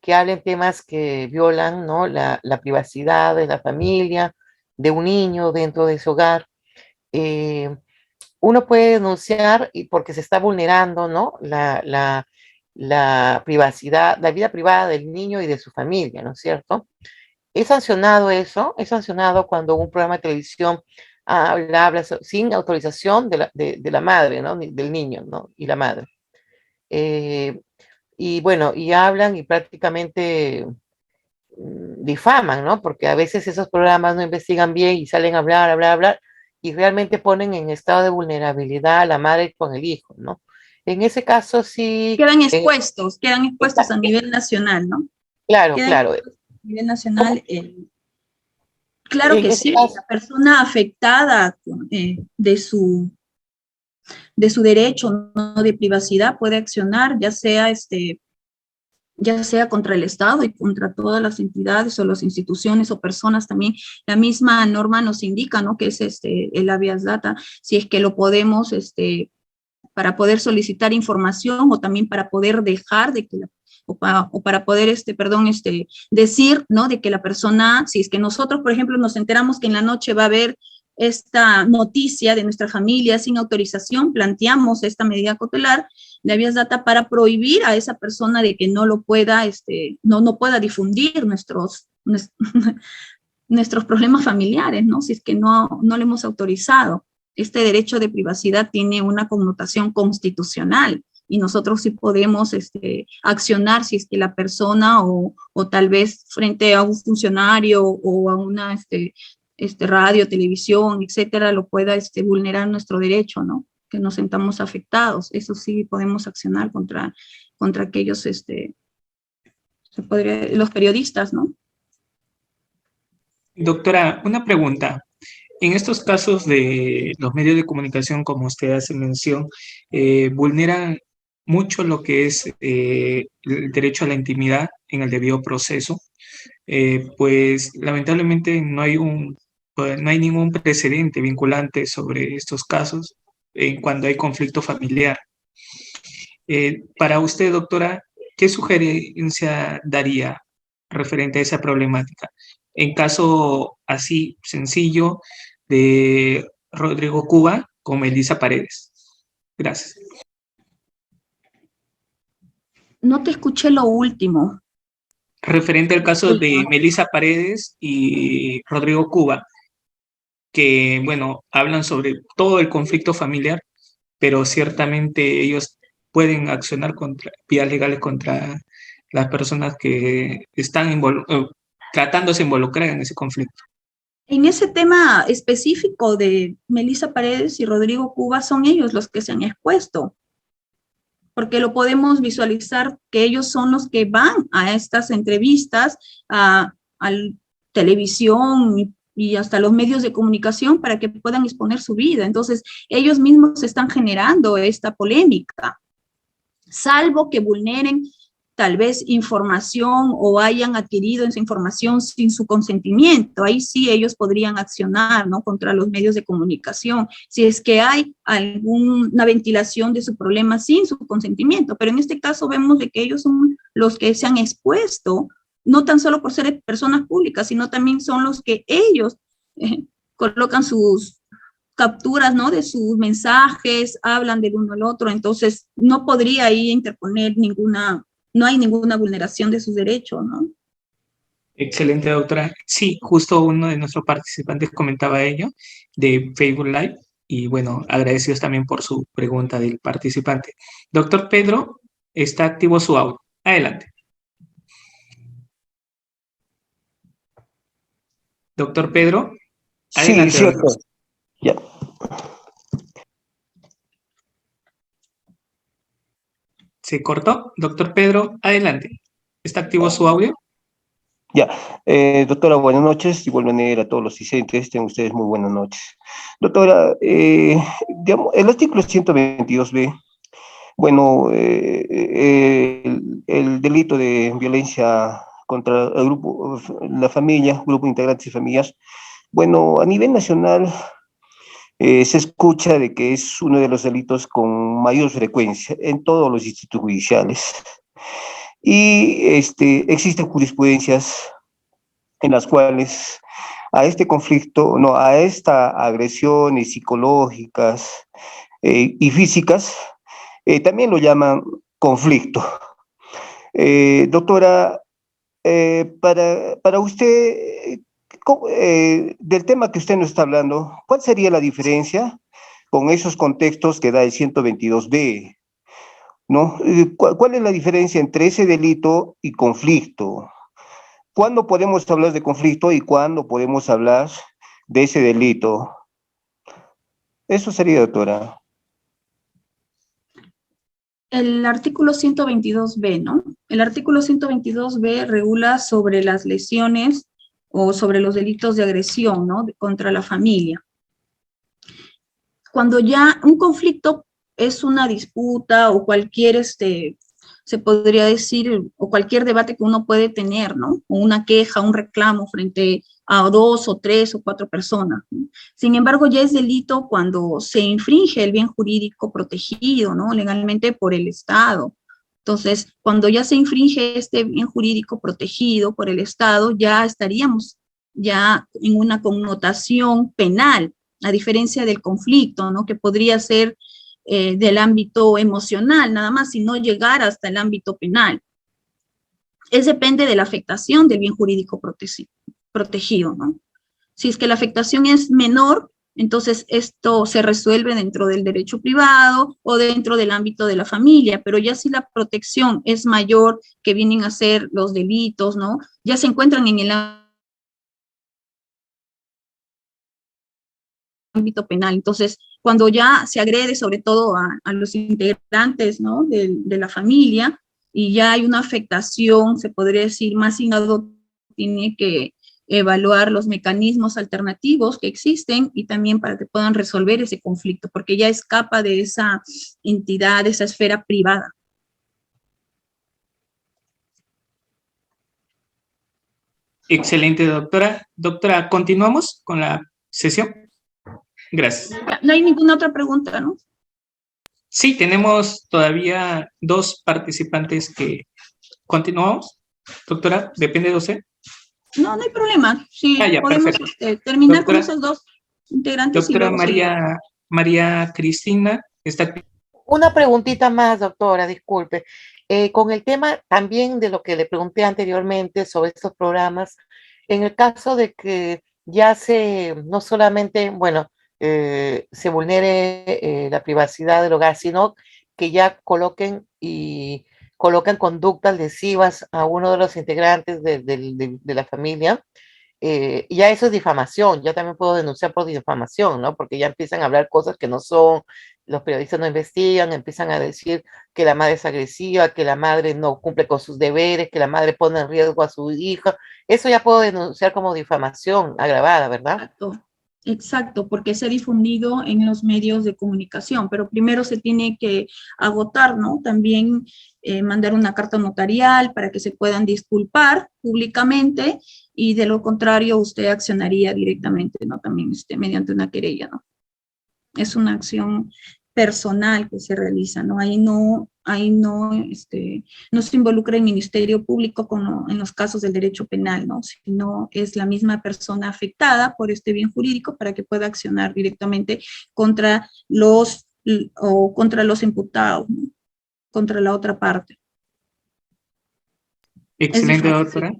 hablen temas que violan, ¿no?, la privacidad de la familia, de un niño dentro de su hogar, eh, uno puede denunciar y porque se está vulnerando, ¿no?, la privacidad, la vida privada del niño y de su familia, ¿no es cierto? ¿Es sancionado eso? ¿Es sancionado cuando un programa de televisión habla sin autorización de la madre, ¿no?, del niño, ¿no?, y la madre? Eh, y bueno, y hablan y prácticamente difaman, ¿no? Porque a veces esos programas no investigan bien y salen a hablar, hablar, hablar, y realmente ponen en estado de vulnerabilidad a la madre con el hijo, ¿no? En ese caso sí. Quedan expuestos a nivel nacional, ¿no? Claro, Quedan claro. expuestos a nivel nacional. ¿Cómo? Claro En que ese sí, caso, la persona afectada de su derecho, ¿no?, de privacidad puede accionar, ya sea contra el Estado y contra todas las entidades o las instituciones o personas también. La misma norma nos indica, ¿no?, que es el habeas data, si es que lo podemos, para poder solicitar información o también para poder dejar de que o para poder, decir, ¿no?, de que la persona, si es que nosotros, por ejemplo, nos enteramos que en la noche va a haber esta noticia de nuestra familia sin autorización, planteamos esta medida cautelar de habeas data para prohibir a esa persona de que no lo pueda, no pueda difundir nuestros problemas familiares, ¿no? Si es que no le hemos autorizado. Este derecho de privacidad tiene una connotación constitucional y nosotros sí podemos accionar si es que la persona o tal vez frente a un funcionario o a una radio, televisión, etcétera, lo pueda vulnerar nuestro derecho, ¿no? Que nos sentamos afectados. Eso sí podemos accionar contra aquellos, los periodistas, ¿no? Doctora, una pregunta. En estos casos de los medios de comunicación, como usted hace mención, vulneran mucho lo que es el derecho a la intimidad en el debido proceso, pues lamentablemente no hay ningún precedente vinculante sobre estos casos en cuando hay conflicto familiar. Para usted, doctora, ¿qué sugerencia daría referente a esa problemática? En caso así sencillo de Rodrigo Cuba con Melissa Paredes. Gracias. No te escuché lo último. Referente al caso de Melissa Paredes y Rodrigo Cuba, que, bueno, hablan sobre todo el conflicto familiar, pero ciertamente ellos pueden accionar contra vías legales contra las personas que están tratándose de involucrar en ese conflicto. En ese tema específico de Melissa Paredes y Rodrigo Cuba, son ellos los que se han expuesto, porque lo podemos visualizar que ellos son los que van a estas entrevistas, a televisión y hasta los medios de comunicación para que puedan exponer su vida. Entonces, ellos mismos están generando esta polémica, salvo que vulneren tal vez información o hayan adquirido esa información sin su consentimiento. Ahí sí ellos podrían accionar, ¿no?, contra los medios de comunicación, si es que hay alguna ventilación de su problema sin su consentimiento. Pero en este caso vemos de que ellos son los que se han expuesto, no tan solo por ser personas públicas, sino también son los que ellos colocan sus capturas, ¿no?, de sus mensajes, hablan del uno al otro. Entonces no podría ahí interponer no hay ninguna vulneración de sus derechos, ¿no? Excelente, doctora. Sí, justo uno de nuestros participantes comentaba ello de Facebook Live y bueno, agradecidos también por su pregunta del participante. Doctor Pedro, está activo su audio. Adelante. Doctor Pedro, Sí, adelante, doctor. cierto. Ya. ¿Se cortó? Doctor Pedro, adelante. ¿Está activo su audio? Ya. Doctora, buenas noches. De igual manera a todos los asistentes, tengan ustedes muy buenas noches. Doctora, digamos, el artículo 122b, bueno, el delito de violencia contra el grupo, la familia, grupo de integrantes y familias, bueno, a nivel nacional se escucha de que es uno de los delitos con mayor frecuencia en todos los institutos judiciales. Y existen jurisprudencias en las cuales a este conflicto, no, a estas agresiones psicológicas y físicas, también lo llaman conflicto. Doctora, para usted, del tema que usted nos está hablando, ¿cuál sería la diferencia con esos contextos que da el 122b? ¿No? ¿Cuál es la diferencia entre ese delito y conflicto? ¿Cuándo podemos hablar de conflicto y cuándo podemos hablar de ese delito? Eso sería, doctora. El artículo 122b, ¿no? El artículo 122b regula sobre las lesiones o sobre los delitos de agresión, ¿no?, contra la familia. Cuando ya un conflicto es una disputa o cualquier, se podría decir, o cualquier debate que uno puede tener, ¿no?, o una queja, un reclamo frente a dos o tres o cuatro personas, ¿no? Sin embargo, ya es delito cuando se infringe el bien jurídico protegido, ¿no?, legalmente por el Estado. Entonces, cuando ya se infringe este bien jurídico protegido por el Estado, ya estaríamos ya en una connotación penal, a diferencia del conflicto, ¿no?, que podría ser del ámbito emocional, nada más, y no llegar hasta el ámbito penal. Es depende de la afectación del bien jurídico protegido, ¿no? Si es que la afectación es menor, entonces esto se resuelve dentro del derecho privado o dentro del ámbito de la familia, pero ya si la protección es mayor, que vienen a ser los delitos, ¿no?, ya se encuentran en el ámbito penal. Entonces, cuando ya se agrede sobre todo a los integrantes, ¿no?, de la familia, y ya hay una afectación, se podría decir, más inado, tiene que evaluar los mecanismos alternativos que existen y también para que puedan resolver ese conflicto, porque ya escapa de esa entidad, de esa esfera privada. Excelente, doctora. Doctora, ¿continuamos con la sesión? Gracias. No hay ninguna otra pregunta, ¿no? Sí, tenemos todavía dos participantes que continuamos. Doctora, ¿depende de usted? No, no hay problema. Sí, ya, podemos perfecto. terminar Doctora, con esos dos integrantes y doctora luego seguir. María Cristina, está aquí. Una preguntita más, doctora, disculpe. Con el tema también de lo que le pregunté anteriormente sobre estos programas, en el caso de que ya no solamente, bueno, se vulnere la privacidad del hogar, sino que ya colocan conductas lesivas a uno de los integrantes de la familia, ya eso es difamación, ya también puedo denunciar por difamación, ¿no? Porque ya empiezan a hablar cosas que no son, los periodistas no investigan, empiezan a decir que la madre es agresiva, que la madre no cumple con sus deberes, que la madre pone en riesgo a su hija. Eso ya puedo denunciar como difamación agravada, ¿verdad? Exacto, exacto, porque se ha difundido en los medios de comunicación, pero primero se tiene que agotar, ¿no? También mandar una carta notarial para que se puedan disculpar públicamente y de lo contrario usted accionaría directamente, ¿no? También mediante una querella, ¿no? Es una acción personal que se realiza, ¿no? No se involucra el Ministerio Público como en los casos del derecho penal, ¿no? Sino es la misma persona afectada por este bien jurídico para que pueda accionar directamente contra contra los imputados, ¿no? Contra la otra parte. Excelente, doctora.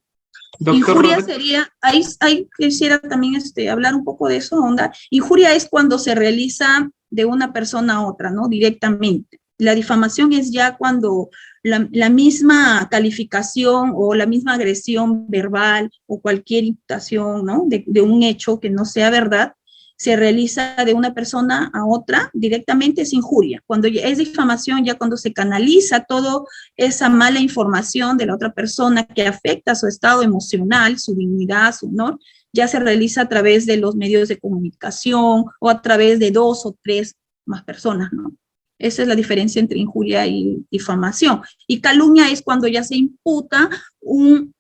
Injuria sería, ahí quisiera también hablar un poco de eso, Onda. Injuria es cuando se realiza de una persona a otra, ¿no? Directamente. La difamación es ya cuando la misma calificación o la misma agresión verbal o cualquier imputación, ¿no? De un hecho que no sea verdad, se realiza de una persona a otra, directamente es injuria. Cuando es difamación, ya cuando se canaliza toda esa mala información de la otra persona que afecta su estado emocional, su dignidad, su honor, ya se realiza a través de los medios de comunicación o a través de 2 o 3 más personas, ¿no? Esa es la diferencia entre injuria y difamación. Y calumnia es cuando ya se imputa un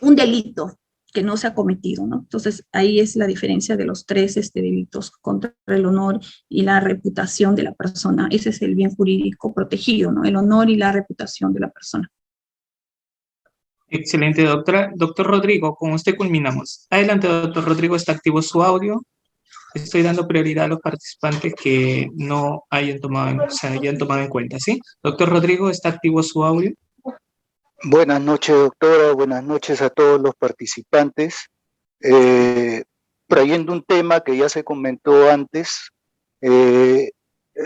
delito que no se ha cometido, ¿no? Entonces, ahí es la diferencia de los 3 delitos contra el honor y la reputación de la persona. Ese es el bien jurídico protegido, ¿no? El honor y la reputación de la persona. Excelente, doctora. Doctor Rodrigo, con usted culminamos. Adelante, doctor Rodrigo, está activo su audio. Estoy dando prioridad a los participantes que no hayan hayan tomado en cuenta, ¿sí? Doctor Rodrigo, está activo su audio. Buenas noches, doctora. Buenas noches a todos los participantes. Trayendo un tema que ya se comentó antes,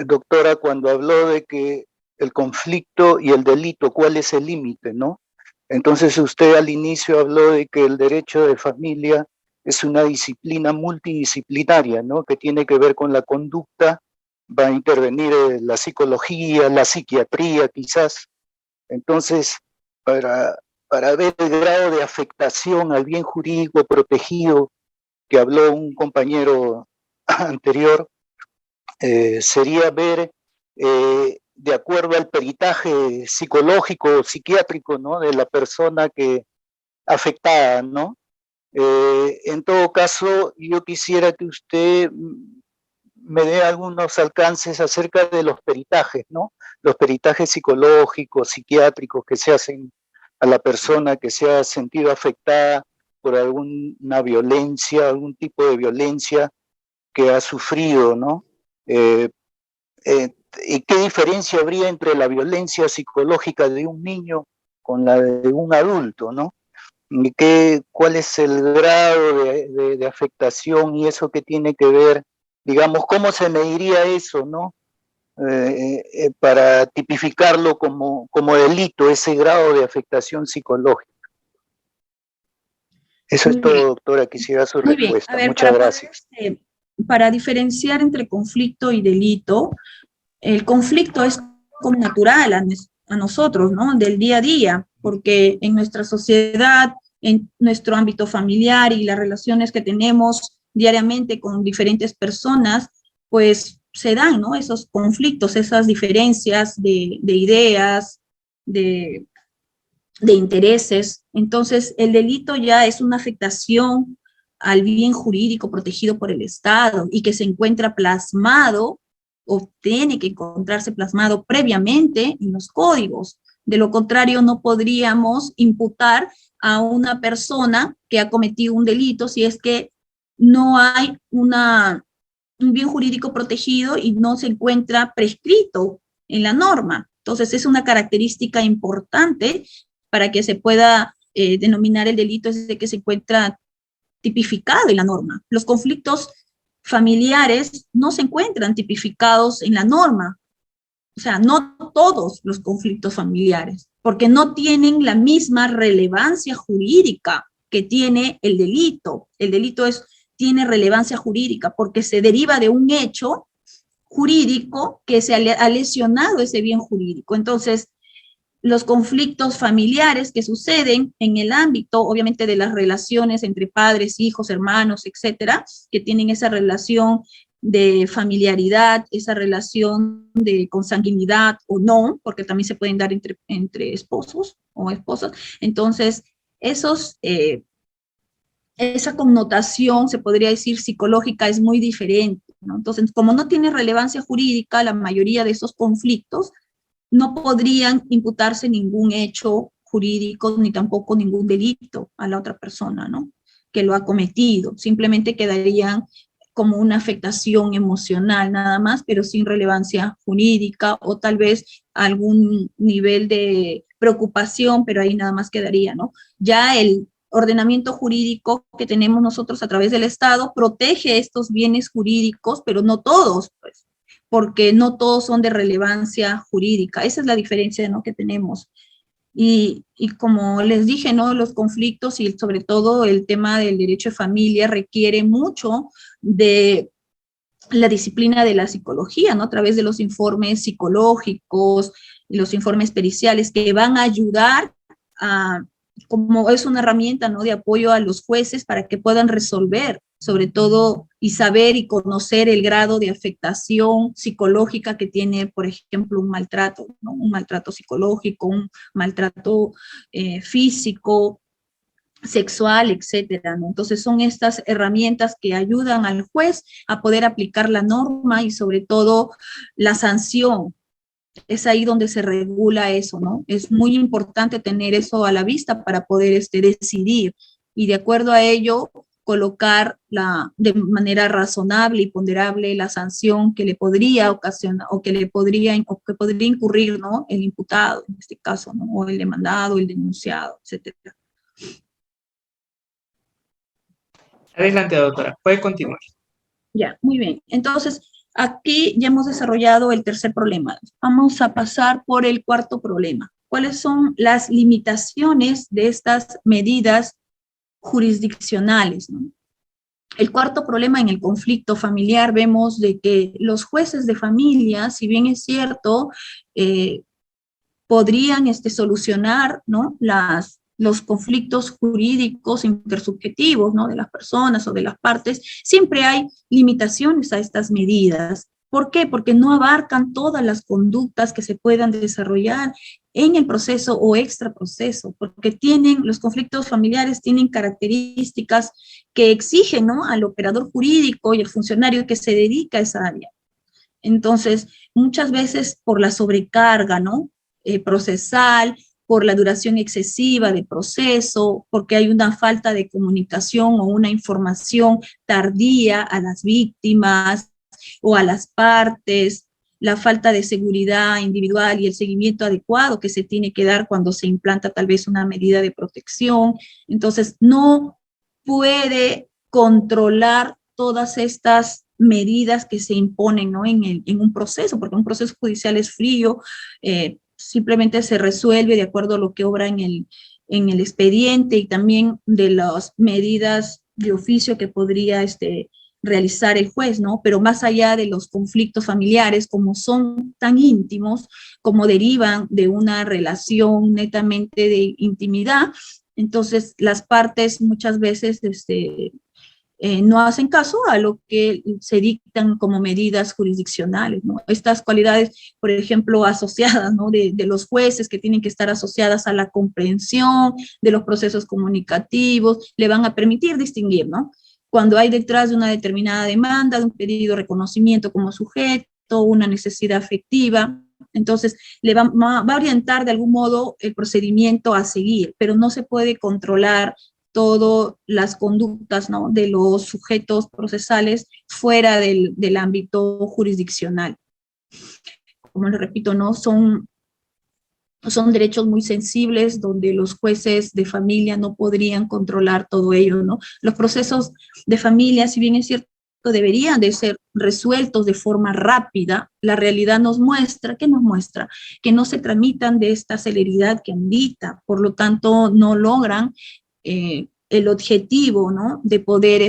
doctora, cuando habló de que el conflicto y el delito, ¿cuál es el límite, no? Entonces usted al inicio habló de que el derecho de familia es una disciplina multidisciplinaria, ¿no? Que tiene que ver con la conducta, va a intervenir la psicología, la psiquiatría quizás. Entonces, para ver el grado de afectación al bien jurídico protegido que habló un compañero anterior, sería ver, de acuerdo al peritaje psicológico o psiquiátrico, ¿no? De la persona afectada, ¿no? En todo caso, yo quisiera que usted me dé algunos alcances acerca de los peritajes, ¿no? Los peritajes psicológicos, psiquiátricos que se hacen a la persona que se ha sentido afectada por alguna violencia, algún tipo de violencia que ha sufrido, ¿no? ¿Y qué diferencia habría entre la violencia psicológica de un niño con la de un adulto, ¿no? ¿Y cuál es el grado de afectación y eso que tiene que ver, digamos, cómo se mediría eso, ¿no? Para tipificarlo como delito, ese grado de afectación psicológica. Eso es todo, doctora. Quisiera su respuesta. Ver, muchas gracias. Para diferenciar entre conflicto y delito, el conflicto es como natural a nosotros, ¿no? Del día a día, porque en nuestra sociedad, en nuestro ámbito familiar y las relaciones que tenemos diariamente con diferentes personas, pues se dan, ¿no? Esos conflictos, esas diferencias de ideas, de intereses. Entonces, el delito ya es una afectación al bien jurídico protegido por el Estado y que se encuentra plasmado o tiene que encontrarse plasmado previamente en los códigos. De lo contrario, no podríamos imputar a una persona que ha cometido un delito si es que no hay un bien jurídico protegido y no se encuentra prescrito en la norma. Entonces, es una característica importante para que se pueda denominar el delito, es de que se encuentra tipificado en la norma. Los conflictos familiares no se encuentran tipificados en la norma. O sea, no todos los conflictos familiares, porque no tienen la misma relevancia jurídica que tiene el delito. El delito tiene relevancia jurídica porque se deriva de un hecho jurídico que se ha lesionado ese bien jurídico. Entonces, los conflictos familiares que suceden en el ámbito, obviamente, de las relaciones entre padres, hijos, hermanos, etcétera, que tienen esa relación de familiaridad, esa relación de consanguinidad o no, porque también se pueden dar entre esposos o esposas. Entonces, esa connotación, se podría decir, psicológica es muy diferente, ¿no? Entonces, como no tiene relevancia jurídica, la mayoría de esos conflictos no podrían imputarse ningún hecho jurídico ni tampoco ningún delito a la otra persona, ¿no?, que lo ha cometido. Simplemente quedarían como una afectación emocional nada más, pero sin relevancia jurídica, o tal vez algún nivel de preocupación, pero ahí nada más quedaría, ¿no? Ya el ordenamiento jurídico que tenemos nosotros a través del Estado protege estos bienes jurídicos, pero no todos, pues, porque no todos son de relevancia jurídica. Esa es la diferencia, ¿no?, que tenemos. Y como les dije, ¿no?, los conflictos y sobre todo el tema del derecho de familia requiere mucho de la disciplina de la psicología, ¿no?, a través de los informes psicológicos y los informes periciales que van a ayudar como es una herramienta, ¿no?, de apoyo a los jueces para que puedan resolver, sobre todo, y saber y conocer el grado de afectación psicológica que tiene, por ejemplo, un maltrato, ¿no?, un maltrato psicológico, un maltrato físico, sexual, etcétera, ¿no? Entonces son estas herramientas que ayudan al juez a poder aplicar la norma y sobre todo la sanción. Es ahí donde se regula eso, ¿no? Es muy importante tener eso a la vista para poder decidir y de acuerdo a ello colocar de manera razonable y ponderable la sanción que le podría ocasionar o que podría incurrir, ¿no?, el imputado en este caso, ¿no?, o el demandado, el denunciado, etcétera. Adelante, doctora, puede continuar. Ya, muy bien. Entonces, aquí ya hemos desarrollado el tercer problema. Vamos a pasar por el cuarto problema. ¿Cuáles son las limitaciones de estas medidas jurisdiccionales, ¿no? El cuarto problema en el conflicto familiar, vemos de que los jueces de familia, si bien es cierto, podrían solucionar, ¿no?, los conflictos jurídicos intersubjetivos, ¿no?, de las personas o de las partes, siempre hay limitaciones a estas medidas. ¿Por qué? Porque no abarcan todas las conductas que se puedan desarrollar en el proceso o extraproceso, porque los conflictos familiares tienen características que exigen, ¿no?, al operador jurídico y al funcionario que se dedica a esa área. Entonces, muchas veces por la sobrecarga, ¿no?, procesal, por la duración excesiva del proceso, porque hay una falta de comunicación o una información tardía a las víctimas o a las partes, la falta de seguridad individual y el seguimiento adecuado que se tiene que dar cuando se implanta tal vez una medida de protección. Entonces, no puede controlar todas estas medidas que se imponen, ¿no?, en un proceso, porque un proceso judicial es frío, simplemente se resuelve de acuerdo a lo que obra en el expediente y también de las medidas de oficio que podría realizar el juez, ¿no? Pero más allá de los conflictos familiares, como son tan íntimos, como derivan de una relación netamente de intimidad, entonces las partes muchas veces no hacen caso a lo que se dictan como medidas jurisdiccionales, ¿no? Estas cualidades, por ejemplo, asociadas, ¿no?, de los jueces, que tienen que estar asociadas a la comprensión de los procesos comunicativos, le van a permitir distinguir, ¿no?, cuando hay detrás de una determinada demanda, de un pedido de reconocimiento como sujeto, una necesidad afectiva. Entonces, va a orientar de algún modo el procedimiento a seguir, pero no se puede controlar todas las conductas, ¿no?, de los sujetos procesales fuera del ámbito jurisdiccional. Como les repito, ¿no?, son derechos muy sensibles donde los jueces de familia no podrían controlar todo ello, ¿no? Los procesos de familia, si bien es cierto, deberían de ser resueltos de forma rápida, la realidad nos muestra, ¿qué nos muestra? Que no se tramitan de esta celeridad que amerita, por lo tanto no logran el objetivo, ¿no? De poder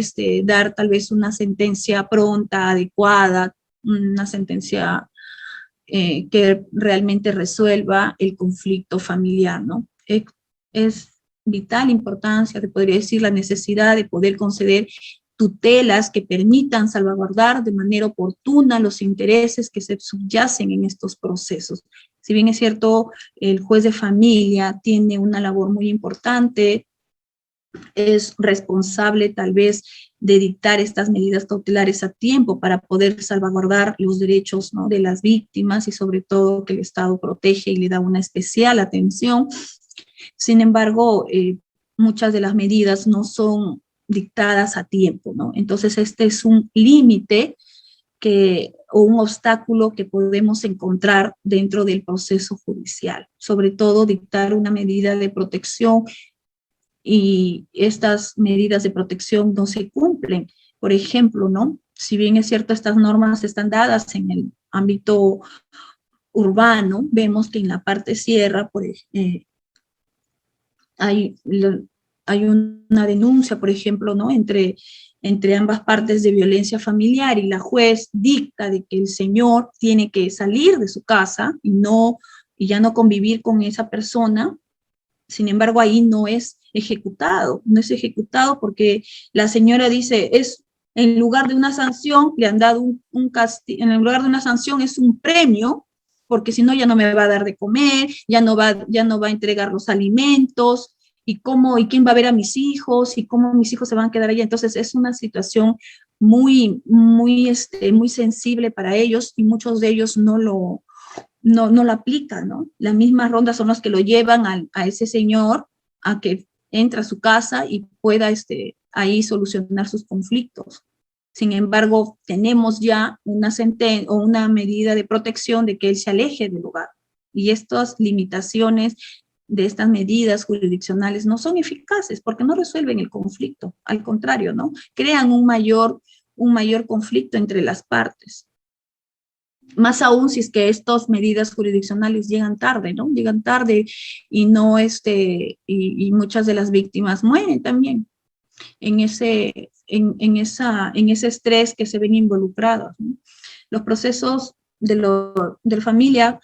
dar tal vez una sentencia pronta, adecuada, una sentencia que realmente resuelva el conflicto familiar, ¿no? Es vital importancia, te podría decir, la necesidad de poder conceder tutelas que permitan salvaguardar de manera oportuna los intereses que se subyacen en estos procesos. Si bien es cierto, el juez de familia tiene una labor muy importante, es responsable tal vez de dictar estas medidas cautelares a tiempo para poder salvaguardar los derechos, ¿no?, de las víctimas y sobre todo que el Estado protege y le da una especial atención. Sin embargo, muchas de las medidas no son dictadas a tiempo, ¿no? Entonces, este es un límite o un obstáculo que podemos encontrar dentro del proceso judicial. Sobre todo, dictar una medida de protección y estas medidas de protección no se cumplen. Por ejemplo, ¿no? Si bien es cierto, estas normas están dadas en el ámbito urbano, vemos que en la parte sierra, hay una denuncia, por ejemplo, ¿no?, entre ambas partes de violencia familiar y la juez dicta de que el señor tiene que salir de su casa y ya no convivir con esa persona. Sin embargo, ahí no es ejecutado porque la señora dice, en lugar de una sanción, le han dado un castigo, en lugar de una sanción es un premio, porque si no ya no me va a dar de comer, ya no va a entregar los alimentos, y quién va a ver a mis hijos, y cómo mis hijos se van a quedar allá. Entonces es una situación muy, muy, muy sensible para ellos, y muchos de ellos no lo aplican, ¿no? Las mismas rondas son las que lo llevan a ese señor a que entre a su casa y pueda ahí solucionar sus conflictos. Sin embargo, tenemos ya una medida de protección de que él se aleje del hogar. Y estas limitaciones de estas medidas jurisdiccionales no son eficaces porque no resuelven el conflicto. Al contrario, ¿no? Crean un mayor conflicto entre las partes. Más aún si es que estas medidas jurisdiccionales llegan tarde, ¿no? Llegan tarde y y muchas de las víctimas mueren también en ese estrés que se ven involucrados, ¿no? Los procesos de familia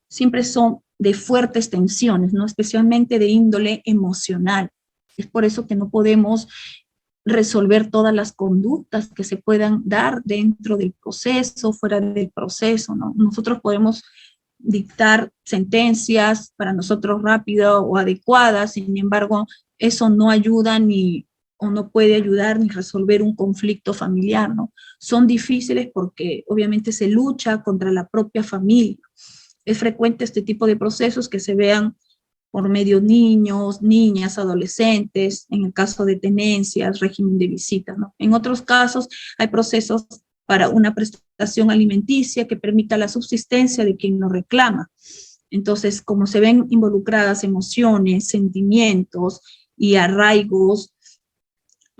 siempre son de fuertes tensiones, ¿no? Especialmente de índole emocional. Es por eso que no podemos resolver todas las conductas que se puedan dar dentro del proceso, fuera del proceso, ¿no? Nosotros podemos dictar sentencias para nosotros rápidas o adecuadas, sin embargo, eso no ayuda o no puede ayudar ni resolver un conflicto familiar, ¿no? Son difíciles porque obviamente se lucha contra la propia familia. Es frecuente este tipo de procesos que se vean por medio niños, niñas, adolescentes, en el caso de tenencias, régimen de visita, ¿no? En otros casos hay procesos para una prestación alimenticia que permita la subsistencia de quien lo reclama. Entonces, como se ven involucradas emociones, sentimientos y arraigos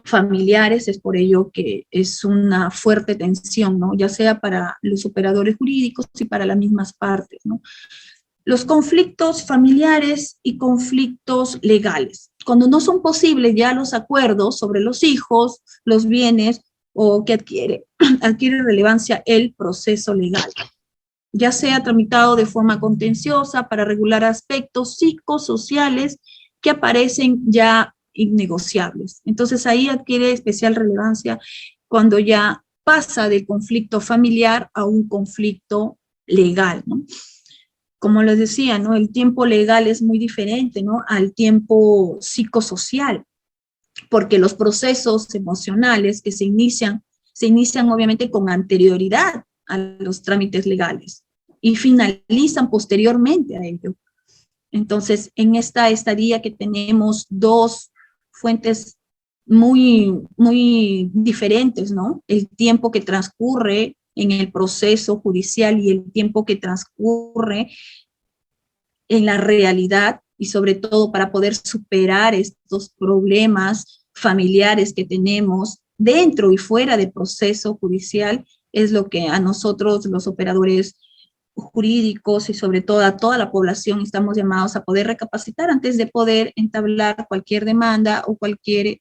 familiares, es por ello que es una fuerte tensión, ¿no? Ya sea para los operadores jurídicos y para las mismas partes, ¿no? Los conflictos familiares y conflictos legales. Cuando no son posibles ya los acuerdos sobre los hijos, los bienes, o que adquiere relevancia el proceso legal, ya sea tramitado de forma contenciosa para regular aspectos psicosociales que aparecen ya innegociables. Entonces ahí adquiere especial relevancia cuando ya pasa del conflicto familiar a un conflicto legal, ¿no? Como les decía, ¿no? El tiempo legal es muy diferente, ¿no?, al tiempo psicosocial, porque los procesos emocionales que se inician obviamente con anterioridad a los trámites legales y finalizan posteriormente a ello. Entonces, en esta estadía que tenemos dos fuentes muy, muy diferentes, ¿no? El tiempo que transcurre en el proceso judicial y el tiempo que transcurre en la realidad, y sobre todo para poder superar estos problemas familiares que tenemos dentro y fuera del proceso judicial, es lo que a nosotros los operadores jurídicos y sobre todo a toda la población estamos llamados a poder recapacitar antes de poder entablar cualquier demanda o cualquier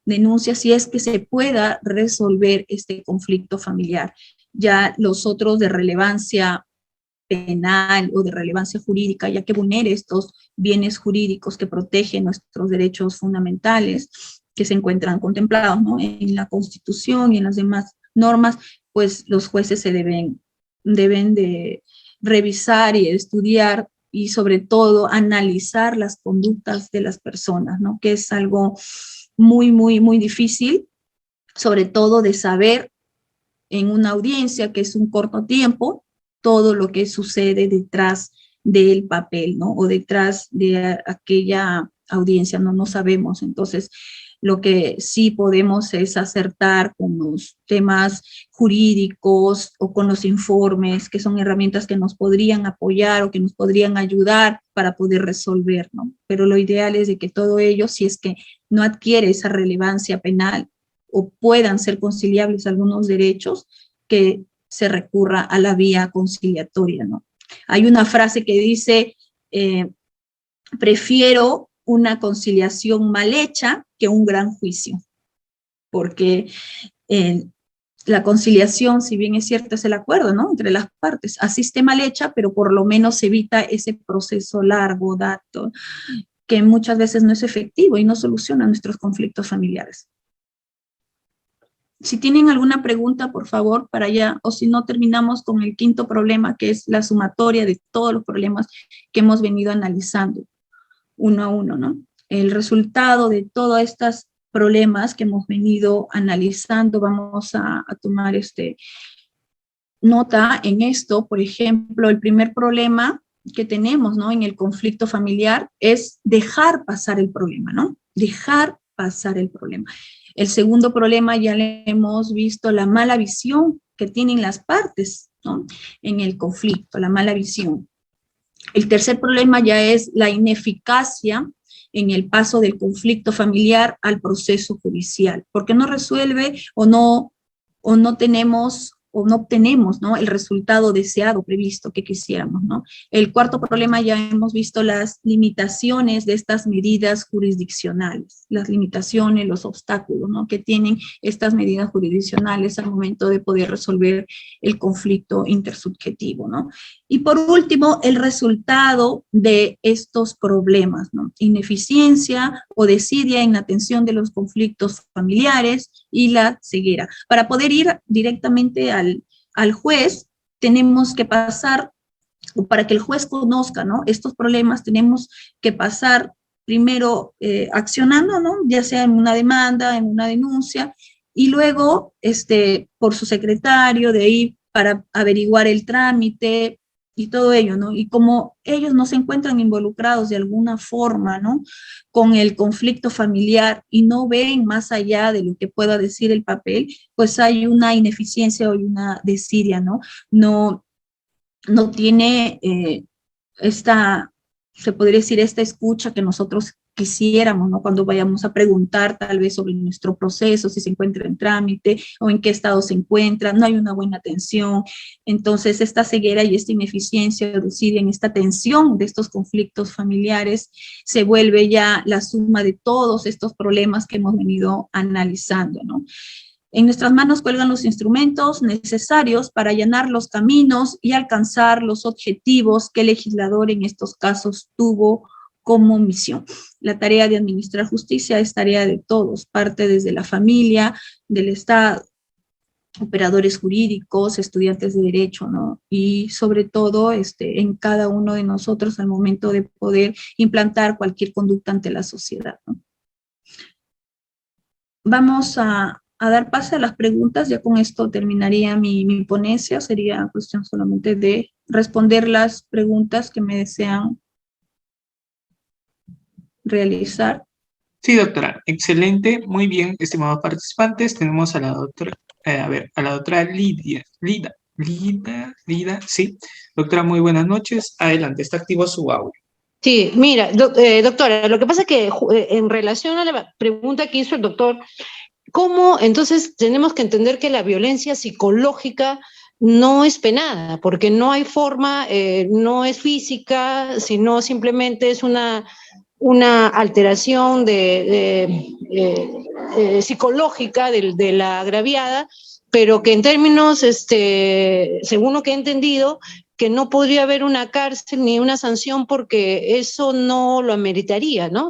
denuncia, si es que se pueda resolver este conflicto familiar. Ya los otros de relevancia penal o de relevancia jurídica, ya que vulnere estos bienes jurídicos que protegen nuestros derechos fundamentales que se encuentran contemplados, ¿no?, en la Constitución y en las demás normas, pues los jueces se deben de revisar y estudiar y sobre todo analizar las conductas de las personas, ¿no?, que es algo muy, muy, muy difícil, sobre todo de saber en una audiencia que es un corto tiempo, todo lo que sucede detrás del papel, ¿no?, o detrás de aquella audiencia, no sabemos. Entonces, lo que sí podemos es acertar con los temas jurídicos o con los informes, que son herramientas que nos podrían apoyar o que nos podrían ayudar para poder resolver, ¿no? Pero lo ideal es de que todo ello, si es que no adquiere esa relevancia penal o puedan ser conciliables algunos derechos, que se recurra a la vía conciliatoria, ¿no? Hay una frase que dice, prefiero una conciliación mal hecha que un gran juicio, porque la conciliación, si bien es cierto, es el acuerdo, ¿no?, entre las partes, así esté mal hecha, pero por lo menos evita ese proceso largo, dato, que muchas veces no es efectivo y no soluciona nuestros conflictos familiares. Si tienen alguna pregunta, por favor, para allá, o si no, terminamos con el quinto problema, que es la sumatoria de todos los problemas que hemos venido analizando uno a uno, ¿no? El resultado de todos estos problemas que hemos venido analizando, vamos a tomar nota en esto. Por ejemplo, el primer problema que tenemos, ¿no?, en el conflicto familiar es dejar pasar el problema, ¿no? Dejar pasar el problema. El segundo problema ya le hemos visto, la mala visión que tienen las partes, ¿no?, en el conflicto, la mala visión. El tercer problema ya es la ineficacia en el paso del conflicto familiar al proceso judicial, porque no resuelve o no tenemos o no obtenemos, ¿no?, el resultado deseado, previsto que quisiéramos, ¿no? El cuarto problema ya hemos visto las limitaciones de estas medidas jurisdiccionales, las limitaciones, los obstáculos, ¿no?, que tienen estas medidas jurisdiccionales al momento de poder resolver el conflicto intersubjetivo, ¿no? Y por último, el resultado de estos problemas, ¿no?, ineficiencia o desidia en la atención de los conflictos familiares y la ceguera. Para poder ir directamente al juez, tenemos que pasar, o para que el juez conozca, ¿no?, estos problemas, tenemos que pasar primero accionando, ¿no?, ya sea en una demanda, en una denuncia, y luego por su secretario, de ahí para averiguar el trámite y todo ello, ¿no? Y como ellos no se encuentran involucrados de alguna forma, ¿no?, con el conflicto familiar y no ven más allá de lo que pueda decir el papel, pues hay una ineficiencia o una desidia, ¿no? No tiene se podría decir, esta escucha que nosotros quisiéramos, ¿no?, cuando vayamos a preguntar tal vez sobre nuestro proceso, si se encuentra en trámite o en qué estado se encuentra, no hay una buena atención. Entonces, esta ceguera y esta ineficiencia, en esta tensión de estos conflictos familiares, se vuelve ya la suma de todos estos problemas que hemos venido analizando, ¿no? En nuestras manos cuelgan los instrumentos necesarios para allanar los caminos y alcanzar los objetivos que el legislador en estos casos tuvo como misión. La tarea de administrar justicia es tarea de todos, parte desde la familia, del Estado, operadores jurídicos, estudiantes de derecho, ¿no? Y sobre todo en cada uno de nosotros al momento de poder implantar cualquier conducta ante la sociedad, ¿no? Vamos a dar paso a las preguntas. Ya con esto terminaría mi ponencia. Sería cuestión solamente de responder las preguntas que me desean realizar. Sí, doctora, excelente, muy bien, estimados participantes. Tenemos a la doctora, a la doctora Lida, sí. Doctora, muy buenas noches. Adelante, está activo su audio. Sí, mira, doctora, lo que pasa es que en relación a la pregunta que hizo el doctor, ¿cómo entonces tenemos que entender que la violencia psicológica no es penada, porque no hay forma, no es física, sino simplemente es una alteración psicológica de la agraviada, pero que en términos, según lo que he entendido, que no podría haber una cárcel ni una sanción porque eso no lo ameritaría, ¿no?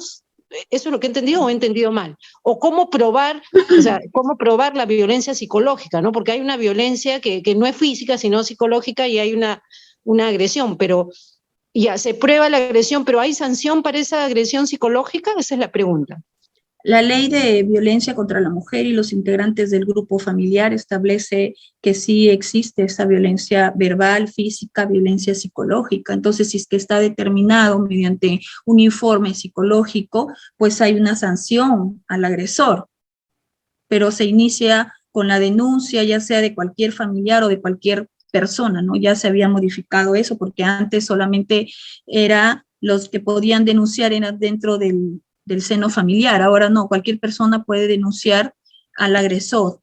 ¿Eso es lo que he entendido o he entendido mal? O cómo probar, o sea, cómo probar la violencia psicológica, ¿no? Porque hay una violencia que no es física, sino psicológica y hay una agresión, pero ya se prueba la agresión, pero ¿hay sanción para esa agresión psicológica? Esa es la pregunta. La ley de violencia contra la mujer y los integrantes del grupo familiar establece que sí existe esa violencia verbal, física, violencia psicológica. Entonces, si es que está determinado mediante un informe psicológico, pues hay una sanción al agresor, pero se inicia con la denuncia, ya sea de cualquier familiar o de cualquier persona, ¿no? Ya se había modificado eso porque antes solamente era los que podían denunciar eran dentro del seno familiar. Ahora no, cualquier persona puede denunciar al agresor.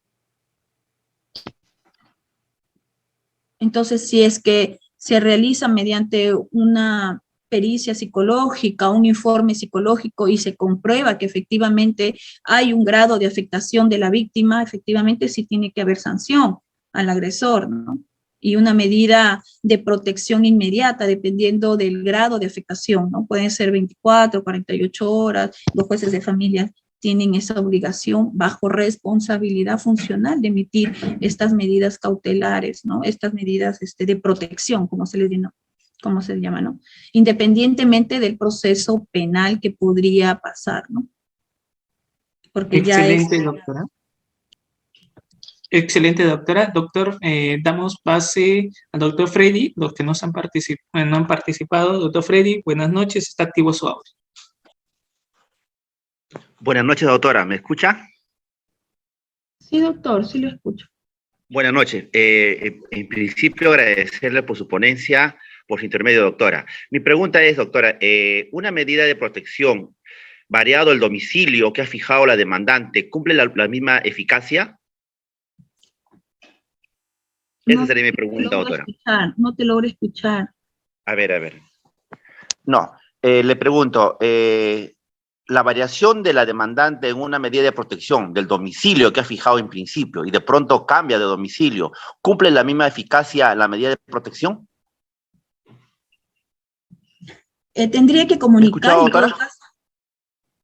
Entonces, si es que se realiza mediante una pericia psicológica, un informe psicológico y se comprueba que efectivamente hay un grado de afectación de la víctima, efectivamente sí tiene que haber sanción al agresor, ¿no? Y una medida de protección inmediata dependiendo del grado de afectación, ¿no? Pueden ser 24, 48 horas, los jueces de familia tienen esa obligación bajo responsabilidad funcional de emitir estas medidas cautelares, ¿no? Estas medidas de protección, como se les llama, ¿no? Independientemente del proceso penal que podría pasar, ¿no? Porque excelente, doctora. Excelente, doctora. Doctor, damos pase al doctor Freddy, los que no han participado. Doctor Freddy, buenas noches, está activo su audio. Buenas noches, doctora. ¿Me escucha? Sí, doctor, sí lo escucho. Buenas noches. En principio, agradecerle por su ponencia, por su intermedio, doctora. Mi pregunta es, doctora, ¿una medida de protección variado el domicilio que ha fijado la demandante cumple la misma eficacia? Esa sería mi pregunta, doctora. No te logro escuchar. A ver. No, le pregunto, la variación de la demandante en una medida de protección del domicilio que ha fijado en principio y de pronto cambia de domicilio, ¿cumple la misma eficacia la medida de protección? Tendría que comunicar. ¿Me escuchó, doctora?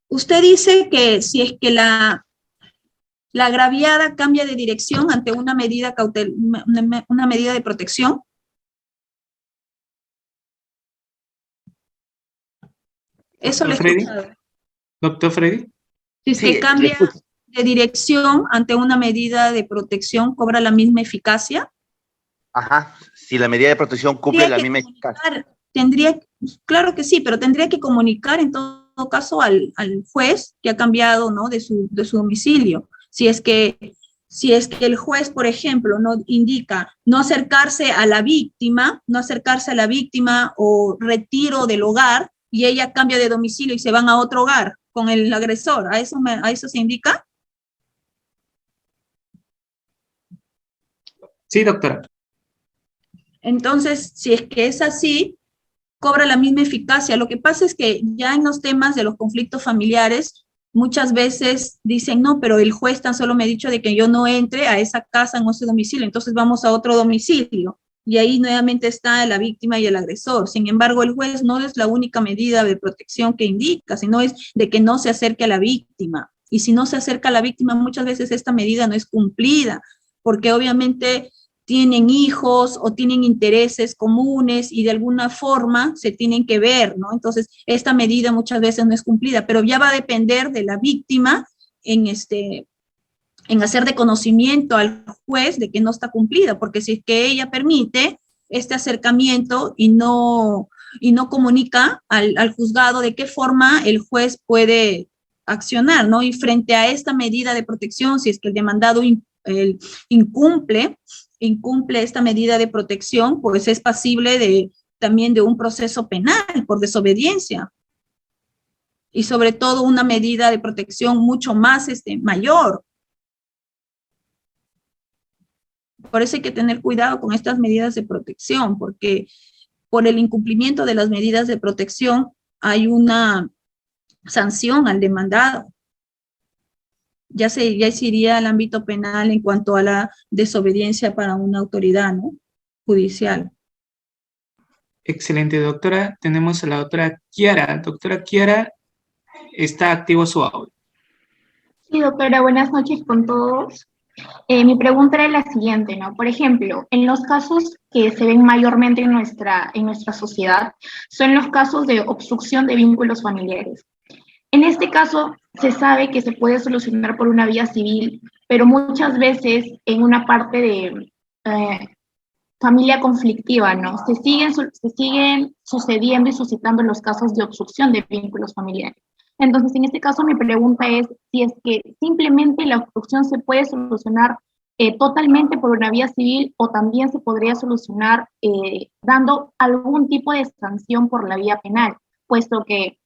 Usted dice que si es que la agraviada cambia de dirección ante una medida una medida de protección. Eso le he escuchado. Doctor Freddy. Si es que cambia de dirección ante una medida de protección, ¿cobra la misma eficacia? Ajá, si la medida de protección cumple la misma eficacia. Claro que sí, pero tendría que comunicar en todo caso al juez que ha cambiado, ¿no? de su domicilio. Si es que el juez, por ejemplo, no indica no acercarse a la víctima o retiro del hogar, y ella cambia de domicilio y se van a otro hogar con el agresor, ¿a eso se indica? Sí, doctora. Entonces, si es que es así, cobra la misma eficacia. Lo que pasa es que ya en los temas de los conflictos familiares, muchas veces dicen, no, pero el juez tan solo me ha dicho de que yo no entre a esa casa, en ese domicilio, entonces vamos a otro domicilio. Y ahí nuevamente está la víctima y el agresor. Sin embargo, el juez no es la única medida de protección que indica, sino es de que no se acerque a la víctima. Y si no se acerca a la víctima, muchas veces esta medida no es cumplida, porque obviamente tienen hijos o tienen intereses comunes y de alguna forma se tienen que ver, ¿no? Entonces, esta medida muchas veces no es cumplida, pero ya va a depender de la víctima en hacer de conocimiento al juez de que no está cumplida, porque si es que ella permite este acercamiento y no comunica al juzgado de qué forma el juez puede accionar, ¿no? Y frente a esta medida de protección, si es que el demandado incumple esta medida de protección, pues es pasible también de un proceso penal por desobediencia. Y sobre todo una medida de protección mucho más mayor. Por eso hay que tener cuidado con estas medidas de protección, porque por el incumplimiento de las medidas de protección hay una sanción al demandado. Ya se iría al ámbito penal en cuanto a la desobediencia para una autoridad, ¿no?, judicial. Excelente, doctora. Tenemos a la doctora Kiara. Doctora Kiara, está activo su audio. Sí, doctora, buenas noches con todos. Mi pregunta era la siguiente, ¿no? Por ejemplo, en los casos que se ven mayormente en nuestra sociedad, son los casos de obstrucción de vínculos familiares. En este caso, se sabe que se puede solucionar por una vía civil, pero muchas veces en una parte de familia conflictiva, ¿no? Se siguen sucediendo y suscitando los casos de obstrucción de vínculos familiares. Entonces, en este caso, mi pregunta es si es que simplemente la obstrucción se puede solucionar totalmente por una vía civil, o también se podría solucionar dando algún tipo de sanción por la vía penal, puesto que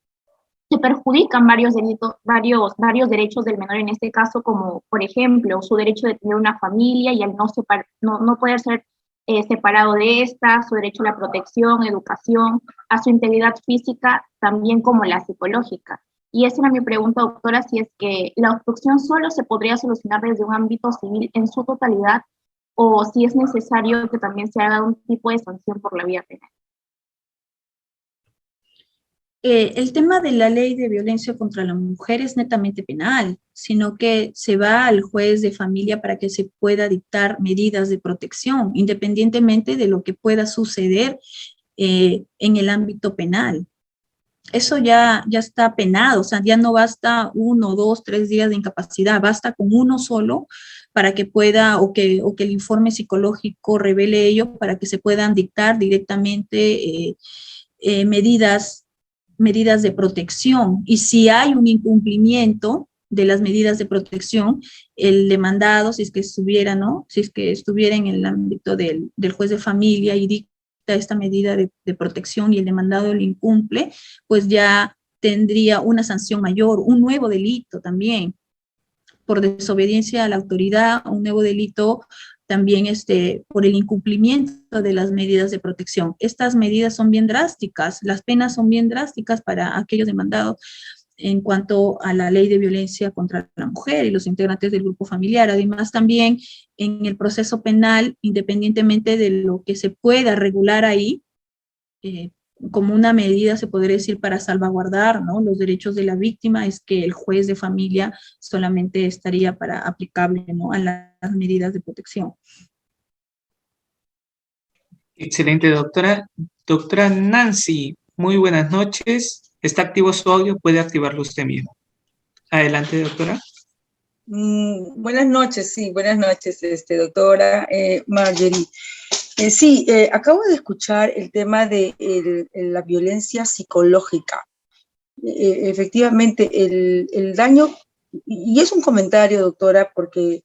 se perjudican varios delitos, varios derechos del menor en este caso, como por ejemplo su derecho de tener una familia y al no poder ser separado de esta, su derecho a la protección, educación, a su integridad física, también como la psicológica. Y esa era mi pregunta, doctora, si es que la obstrucción solo se podría solucionar desde un ámbito civil en su totalidad, o si es necesario que también se haga un tipo de sanción por la vía penal. El tema de la ley de violencia contra la mujer es netamente penal, sino que se va al juez de familia para que se pueda dictar medidas de protección, independientemente de lo que pueda suceder en el ámbito penal. Eso ya está penado, o sea, ya no basta 1, 2, 3 días de incapacidad, basta con uno solo para que pueda, o que el informe psicológico revele ello, para que se puedan dictar directamente medidas de protección. Y si hay un incumplimiento de las medidas de protección, el demandado, si es que estuviera, ¿no?, si es que estuviera en el ámbito del juez de familia y dicta esta medida de protección y el demandado lo incumple, pues ya tendría una sanción mayor, un nuevo delito también, por desobediencia a la autoridad, un nuevo delito también por el incumplimiento de las medidas de protección. Estas medidas son bien drásticas, las penas son bien drásticas para aquellos demandados en cuanto a la ley de violencia contra la mujer y los integrantes del grupo familiar. Además, también en el proceso penal, independientemente de lo que se pueda regular ahí, como una medida, se podría decir, para salvaguardar, ¿no?, los derechos de la víctima, es que el juez de familia solamente estaría aplicable, ¿no?, a las medidas de protección. Excelente, doctora. Doctora Nancy, muy buenas noches. Está activo su audio, puede activarlo usted mismo. Adelante, doctora. Buenas noches, sí, buenas noches, doctora Marjorie. Sí, acabo de escuchar el tema de la violencia psicológica. Efectivamente, el daño, y es un comentario, doctora, porque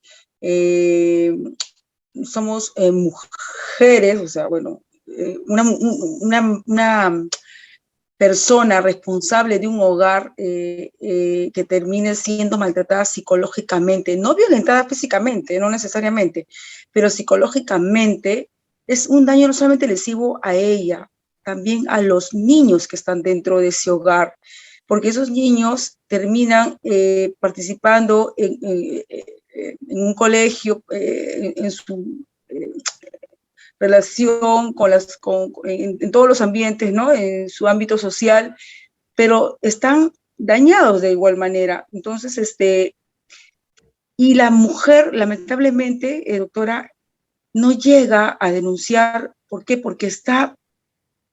somos mujeres, o sea, bueno, una persona responsable de un hogar que termine siendo maltratada psicológicamente, no violentada físicamente, no necesariamente, pero psicológicamente, es un daño no solamente lesivo a ella, también a los niños que están dentro de ese hogar, porque esos niños terminan participando en un colegio, en su relación en todos los ambientes, ¿no?, en su ámbito social, pero están dañados de igual manera. Entonces, y la mujer, lamentablemente, doctora, no llega a denunciar. ¿Por qué? Porque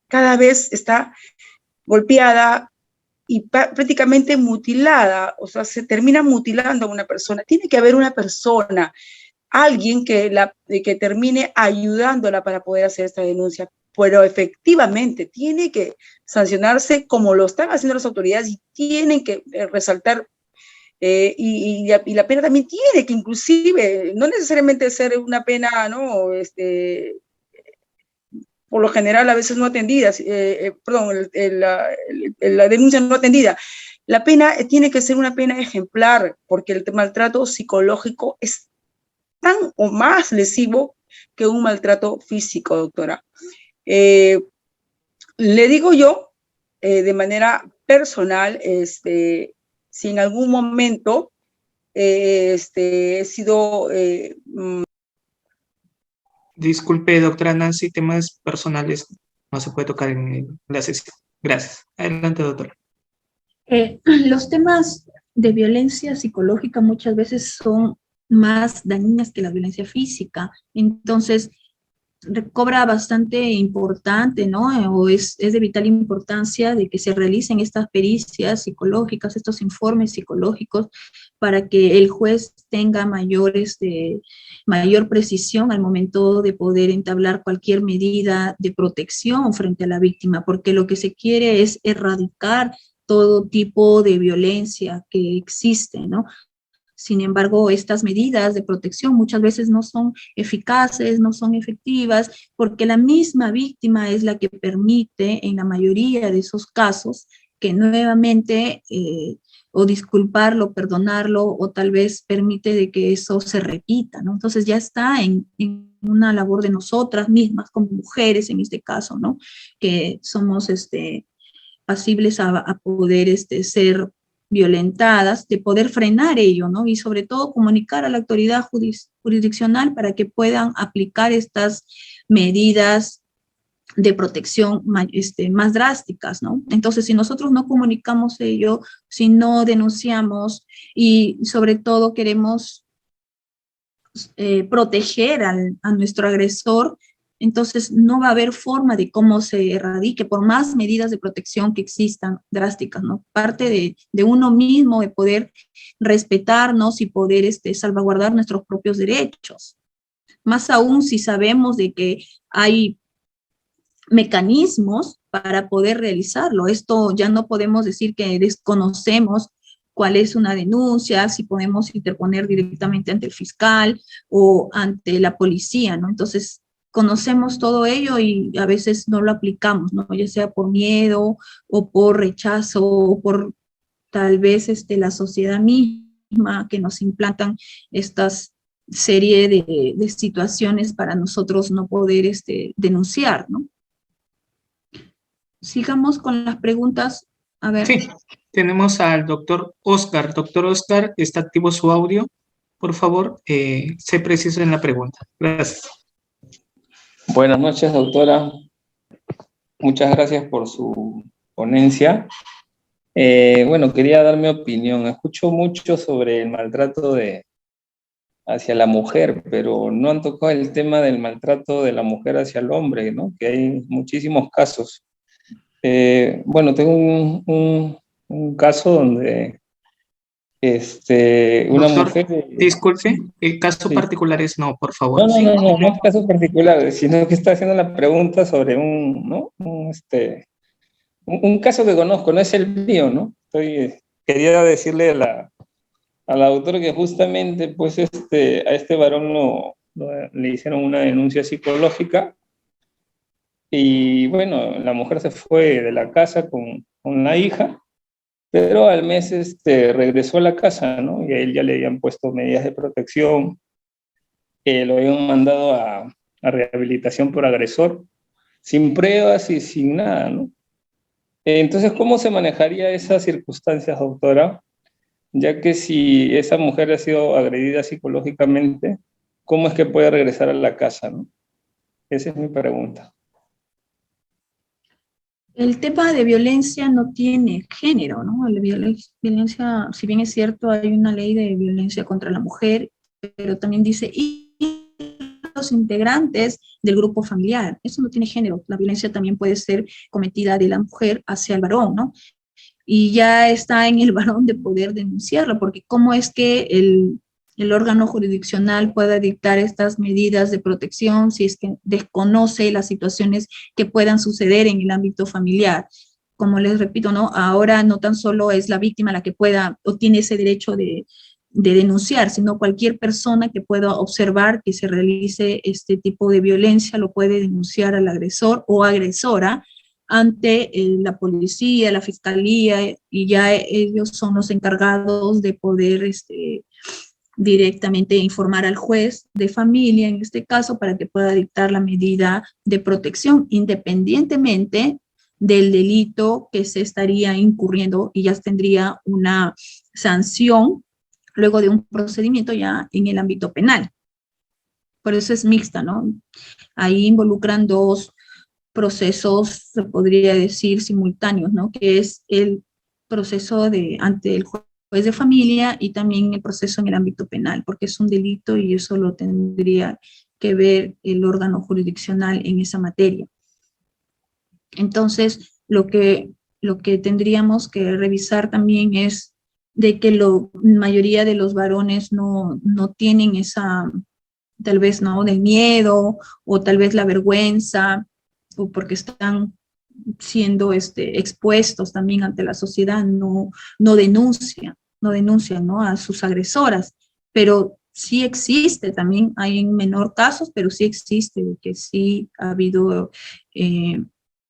cada vez está golpeada y prácticamente mutilada, o sea, se termina mutilando a una persona. Tiene que haber una persona, alguien que termine ayudándola para poder hacer esta denuncia, pero efectivamente tiene que sancionarse como lo están haciendo las autoridades, y tienen que resaltar, y la pena también tiene que, inclusive, no necesariamente ser una pena, ¿no?, por lo general a veces no atendida, la denuncia no atendida. La pena tiene que ser una pena ejemplar, porque el maltrato psicológico es tan o más lesivo que un maltrato físico, doctora. Le digo yo, de manera personal, si en algún momento he sido... Disculpe, doctora Nancy, temas personales no se puede tocar en la sesión. Gracias. Adelante, doctora. Los temas de violencia psicológica muchas veces son más dañinas que la violencia física, entonces cobra bastante importante, ¿no? O es de vital importancia de que se realicen estas pericias psicológicas, estos informes psicológicos, para que el juez tenga mayor precisión al momento de poder entablar cualquier medida de protección frente a la víctima, porque lo que se quiere es erradicar todo tipo de violencia que existe, ¿no? Sin embargo, estas medidas de protección muchas veces no son eficaces, no son efectivas, porque la misma víctima es la que permite, en la mayoría de esos casos, que nuevamente o disculparlo, perdonarlo, o tal vez permite de que eso se repita, ¿no? Entonces ya está en una labor de nosotras mismas como mujeres, en este caso, ¿no? Que somos pasibles a poder ser violentadas, de poder frenar ello, ¿no? Y sobre todo comunicar a la autoridad jurisdiccional para que puedan aplicar estas medidas de protección más drásticas, ¿no? Entonces, si nosotros no comunicamos ello, si no denunciamos y sobre todo queremos proteger a nuestro agresor, entonces no va a haber forma de cómo se erradique, por más medidas de protección que existan drásticas, ¿no? Parte de uno mismo, de poder respetarnos y poder salvaguardar nuestros propios derechos. Más aún si sabemos de que hay mecanismos para poder realizarlo. Esto ya no podemos decir que desconocemos cuál es una denuncia, si podemos interponer directamente ante el fiscal o ante la policía, ¿no? Entonces, conocemos todo ello y a veces no lo aplicamos, ¿no? Ya sea por miedo o por rechazo o por tal vez la sociedad misma que nos implantan estas serie de situaciones para nosotros no poder denunciar, ¿no? Sigamos con las preguntas. A ver. Sí, tenemos al doctor Oscar. Doctor Oscar, ¿está activo su audio? Por favor, sé preciso en la pregunta. Gracias. Buenas noches, doctora. Muchas gracias por su ponencia. Bueno, quería dar mi opinión. Escucho mucho sobre el maltrato hacia la mujer, pero no han tocado el tema del maltrato de la mujer hacia el hombre, ¿no? Que hay muchísimos casos. Bueno, tengo un caso donde una Doctor, mujer... disculpe, casos Sí. particulares no, por favor. No, no casos particulares, sino que está haciendo la pregunta sobre un caso que conozco, no es el mío, ¿no? Quería decirle a la doctora que justamente, pues, a este varón le hicieron una denuncia psicológica y, bueno, la mujer se fue de la casa con la hija, pero al mes regresó a la casa, ¿no? Y a él ya le habían puesto medidas de protección, lo habían mandado a rehabilitación por agresor, sin pruebas y sin nada, ¿no? Entonces, ¿cómo se manejaría esas circunstancias, doctora? Ya que si esa mujer ha sido agredida psicológicamente, ¿cómo es que puede regresar a la casa, no? Esa es mi pregunta. El tema de violencia no tiene género, ¿no? La violencia, si bien es cierto, hay una ley de violencia contra la mujer, pero también dice, y los integrantes del grupo familiar. Eso no tiene género. La violencia también puede ser cometida de la mujer hacia el varón, ¿no? Y ya está en el varón de poder denunciarlo, porque cómo es que el órgano jurisdiccional pueda dictar estas medidas de protección si es que desconoce las situaciones que puedan suceder en el ámbito familiar. Como les repito, ¿no? Ahora no tan solo es la víctima la que pueda o tiene ese derecho de denunciar, sino cualquier persona que pueda observar que se realice este tipo de violencia lo puede denunciar al agresor o agresora ante la policía, la fiscalía, y ya ellos son los encargados de poder directamente informar al juez de familia, en este caso, para que pueda dictar la medida de protección, independientemente del delito que se estaría incurriendo y ya tendría una sanción luego de un procedimiento ya en el ámbito penal. Por eso es mixta, ¿no? Ahí involucran dos procesos, se podría decir, simultáneos, ¿no? Que es el proceso ante el juez de familia y también el proceso en el ámbito penal, porque es un delito y eso lo tendría que ver el órgano jurisdiccional en esa materia. Entonces, lo que tendríamos que revisar también es de que la mayoría de los varones no tienen esa, tal vez, ¿no?, del miedo, o tal vez la vergüenza, o porque están siendo expuestos también ante la sociedad, no denuncian, ¿no?, a sus agresoras, pero sí existe, también hay en menor casos, pero sí existe, que sí ha habido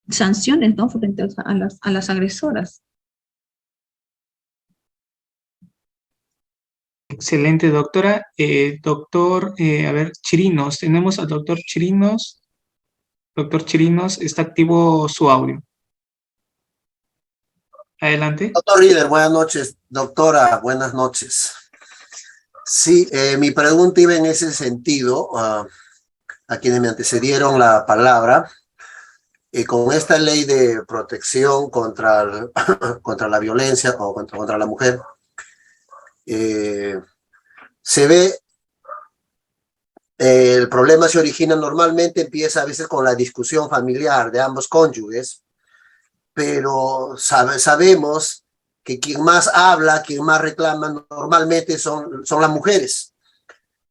sanciones, ¿no?, frente a las agresoras. Excelente, doctora. Doctor, a ver, Chirinos, tenemos al doctor Chirinos. Doctor Chirinos, está activo su audio. Adelante. Doctor Líder, buenas noches. Doctora, buenas noches. Sí, mi pregunta iba en ese sentido, a quienes me antecedieron la palabra. Con esta ley de protección contra la violencia o contra la mujer, se ve, el problema se origina normalmente, empieza a veces con la discusión familiar de ambos cónyuges, pero sabemos que quien más habla, quien más reclama normalmente son las mujeres.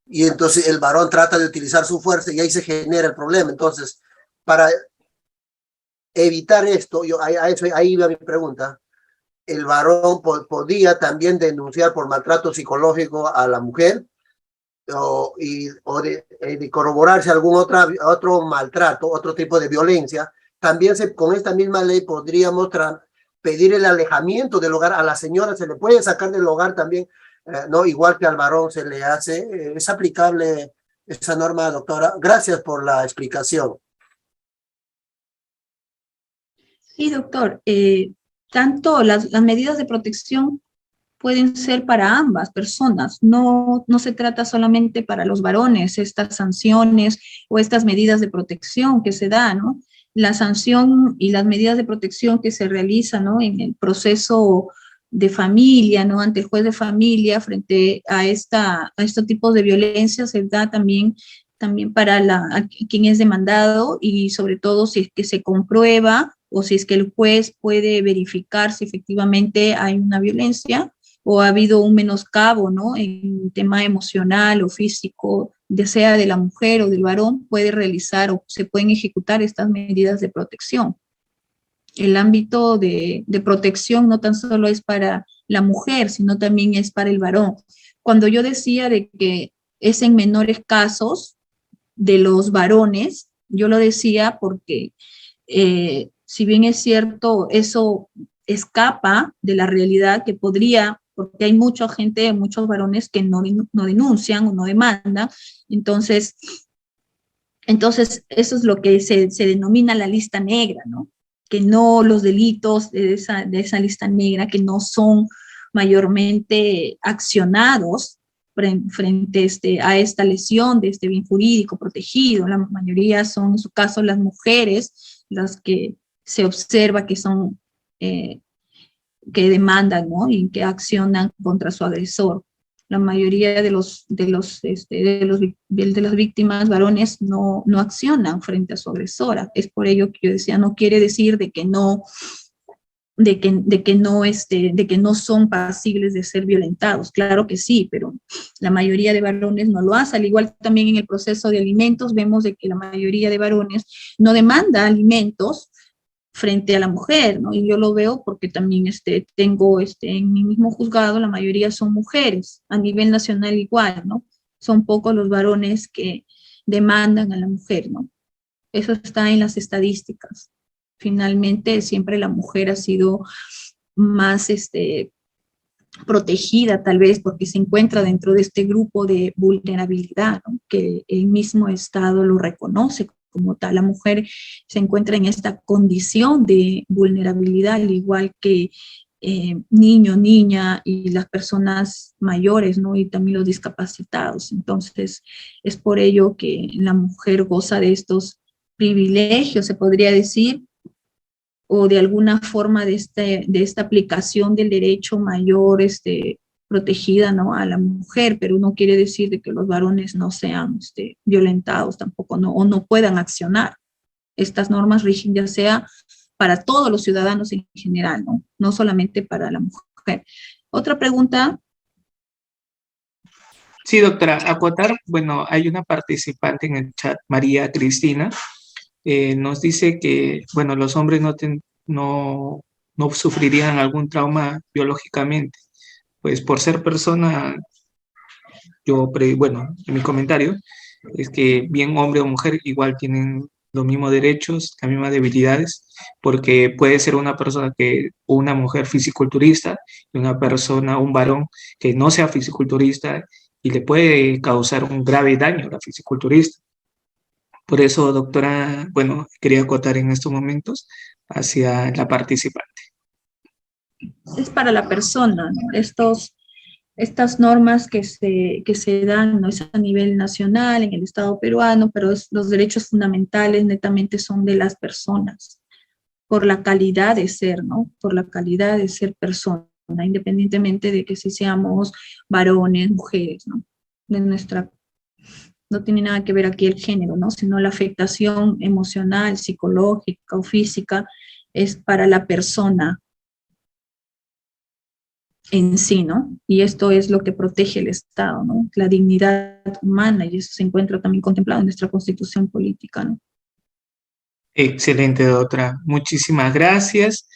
Y entonces el varón trata de utilizar su fuerza y ahí se genera el problema. Entonces, para evitar esto, ahí va mi pregunta, el varón podía también denunciar por maltrato psicológico a la mujer o de corroborarse algún otro maltrato, otro tipo de violencia. También con esta misma ley podríamos pedir el alejamiento del hogar. A la señora se le puede sacar del hogar también, ¿no? Igual que al varón se le hace. ¿Es aplicable esa norma, doctora? Gracias por la explicación. Sí, doctor. Tanto las medidas de protección pueden ser para ambas personas. No se trata solamente para los varones, estas sanciones o estas medidas de protección que se dan, ¿no? La sanción y las medidas de protección que se realizan, ¿no?, en el proceso de familia, ¿no?, ante el juez de familia frente a estos tipos de violencia se da también para quien es demandado, y sobre todo si es que se comprueba o si es que el juez puede verificar si efectivamente hay una violencia o ha habido un menoscabo, ¿no?, en tema emocional o físico, ya sea de la mujer o del varón, puede realizar o se pueden ejecutar estas medidas de protección. El ámbito de protección no tan solo es para la mujer, sino también es para el varón. Cuando yo decía de que es en menores casos de los varones, yo lo decía porque si bien es cierto, eso escapa de la realidad que podría, porque hay mucha gente, muchos varones que no denuncian o no demandan, entonces eso es lo que se denomina la lista negra, ¿no? Que no los delitos de esa lista negra, que no son mayormente accionados frente a esta lesión de este bien jurídico protegido. La mayoría son, en su caso, las mujeres las que se observa que son, que demandan, ¿no?, y que accionan contra su agresor. La mayoría de las víctimas varones no accionan frente a su agresora. Es por ello que yo decía, no quiere decir de que no son pasibles de ser violentados. Claro que sí, pero la mayoría de varones no lo hace. Al igual también en el proceso de alimentos, vemos de que la mayoría de varones no demanda alimentos frente a la mujer, ¿no? Y yo lo veo porque también tengo en mi mismo juzgado, la mayoría son mujeres, a nivel nacional igual, ¿no? Son pocos los varones que demandan a la mujer, ¿no? Eso está en las estadísticas. Finalmente, siempre la mujer ha sido más protegida tal vez porque se encuentra dentro de este grupo de vulnerabilidad, ¿no? Que el mismo Estado lo reconoce como tal. La mujer se encuentra en esta condición de vulnerabilidad, al igual que niño, niña y las personas mayores, ¿no? Y también los discapacitados. Entonces, es por ello que la mujer goza de estos privilegios, se podría decir, o de alguna forma de esta aplicación del derecho mayor protegida, ¿no? A la mujer, pero no quiere decir de que los varones no sean violentados tampoco, ¿no? O no puedan accionar. Estas normas rigen ya sea para todos los ciudadanos en general, ¿no? No solamente para la mujer. Otra pregunta. Sí, doctora, acotar, bueno, hay una participante en el chat, María Cristina, nos dice que, bueno, los hombres no sufrirían algún trauma biológicamente, pues por ser persona, bueno, en mi comentario, es que bien hombre o mujer igual tienen los mismos derechos, las mismas debilidades, porque puede ser una persona una mujer fisiculturista y una persona, un varón que no sea fisiculturista y le puede causar un grave daño a la fisiculturista. Por eso, doctora, bueno, quería acotar en estos momentos hacia la participante. Es para la persona, ¿no? Estas normas que se dan, ¿no? Es a nivel nacional, en el Estado peruano, pero los derechos fundamentales netamente son de las personas, por la calidad de ser, ¿no? Por la calidad de ser persona, independientemente de que si seamos varones, mujeres, ¿no? No tiene nada que ver aquí el género, ¿no? Sino la afectación emocional, psicológica o física es para la persona en sí, ¿no? Y esto es lo que protege el Estado, ¿no? La dignidad humana, y eso se encuentra también contemplado en nuestra Constitución política, ¿no? Excelente, doctora. Muchísimas gracias.